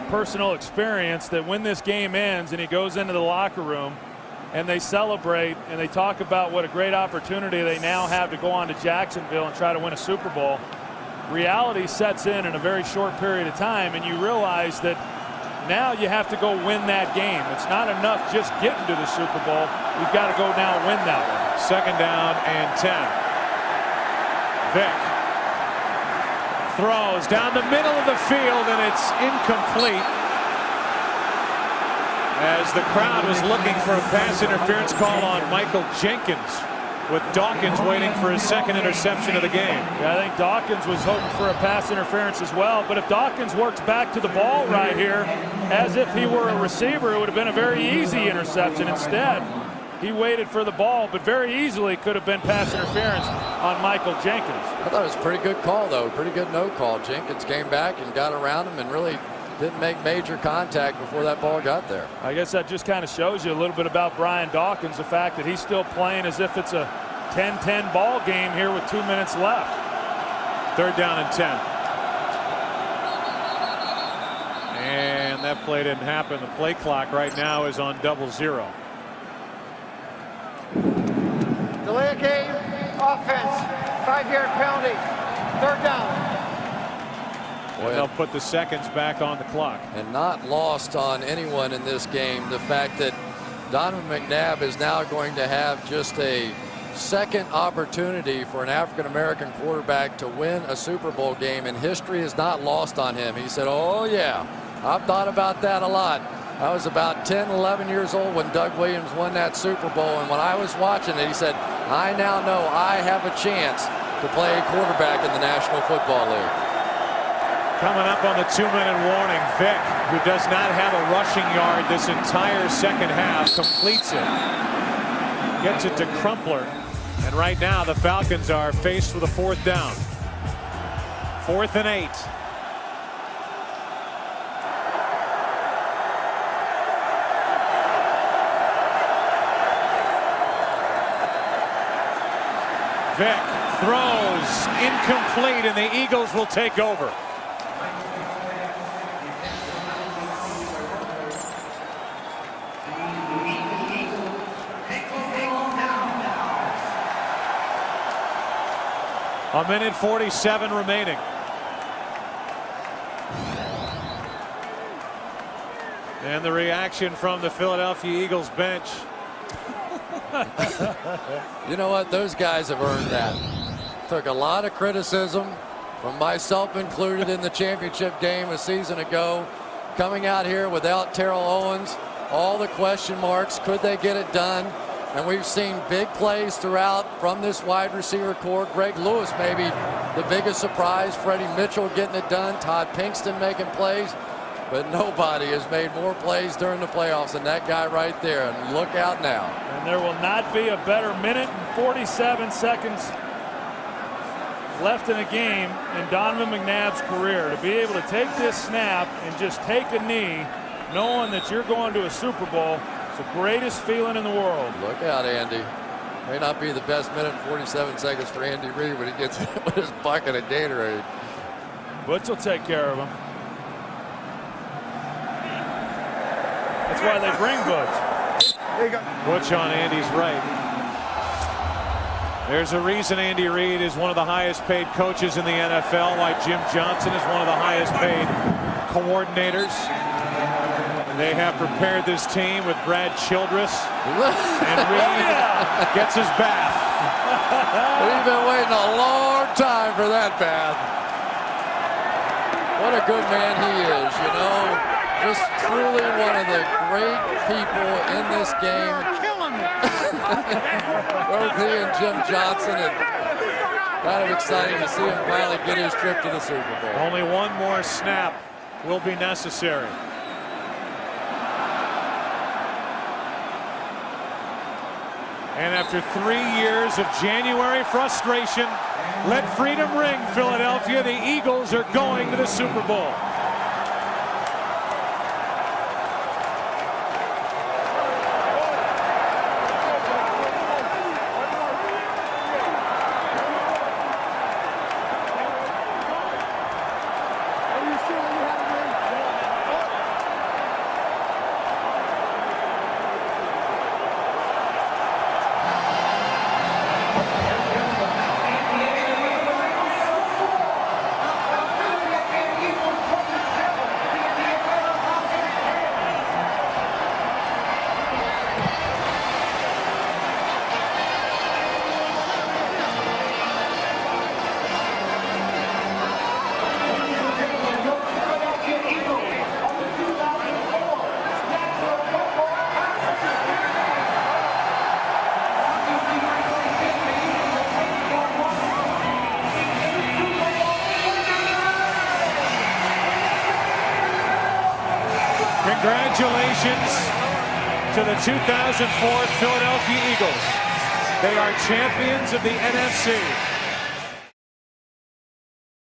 personal experience that when this game ends and he goes into the locker room, and they celebrate, and they talk about what a great opportunity they now have to go on to Jacksonville and try to win a Super Bowl. Reality sets in a very short period of time, and you realize that now you have to go win that game. It's not enough just getting to the Super Bowl. You've got to go now win that one. 2nd down and 10. Vick throws down the middle of the field, and it's incomplete, as the crowd was looking for a pass interference call on Michael Jenkins, with Dawkins waiting for his 2nd interception of the game. Yeah, I think Dawkins was hoping for a pass interference as well, but if Dawkins works back to the ball right here as if he were a receiver, it would have been a very easy interception. Instead, he waited for the ball, but very easily could have been pass interference on Michael Jenkins. I thought it was a pretty good call, though. Pretty good no call. Jenkins came back and got around him and really didn't make major contact before that ball got there. I guess that just kind of shows you a little bit about Brian Dawkins, the fact that he's still playing as if it's a 10-10 ball game here with 2 minutes left. 3rd down and 10. And that play didn't happen. The play clock right now is on 00. Delay of game, offense, 5-yard penalty, 3rd down. And they'll put the seconds back on the clock. And not lost on anyone in this game the fact that Donovan McNabb is now going to have just a second opportunity for an African-American quarterback to win a Super Bowl game, and history is not lost on him. He said, oh yeah, I've thought about that a lot. I was about 10, 11 years old when Doug Williams won that Super Bowl, and when I was watching it, he said, I now know I have a chance to play quarterback in the National Football League. Coming up on the 2-minute warning, Vick, who does not have a rushing yard this entire 2nd half, completes it. Gets it to Crumpler. And right now the Falcons are faced with a 4th down. 4th and 8. Vick throws incomplete, and the Eagles will take over. A minute 47 remaining. And the reaction from the Philadelphia Eagles bench. You know what? Those guys have earned that. Took a lot of criticism, from myself included, in the championship game a season ago. Coming out here without Terrell Owens, all the question marks. Could they get it done? And we've seen big plays throughout from this wide receiver core. Greg Lewis maybe the biggest surprise. Freddie Mitchell getting it done. Todd Pinkston making plays. But nobody has made more plays during the playoffs than that guy right there. And look out now. And there will not be a better minute and 47 seconds left in a game in Donovan McNabb's career. To be able to take this snap and just take a knee, knowing that you're going to a Super Bowl, it's the greatest feeling in the world. Look out, Andy. May not be the best minute and 47 seconds for Andy Reid when he gets with his bucket of Gatorade. Butch will take care of him. That's why they bring Butch. There you go. Butch on Andy's right. There's a reason Andy Reid is one of the highest paid coaches in the NFL, why Jim Johnson is one of the highest paid coordinators. They have prepared this team with Brad Childress, and Reid gets his bath. We've been waiting a long time for that bath. What a good man he is, you know. Just truly one of the great people in this game. Both he and Jim Johnson, and kind of exciting to see him finally get his trip to the Super Bowl. Only one more snap will be necessary. And after 3 years of January frustration, let freedom ring, Philadelphia. The Eagles are going to the Super Bowl. Congratulations to the 2004 Philadelphia Eagles. They are champions of the NFC.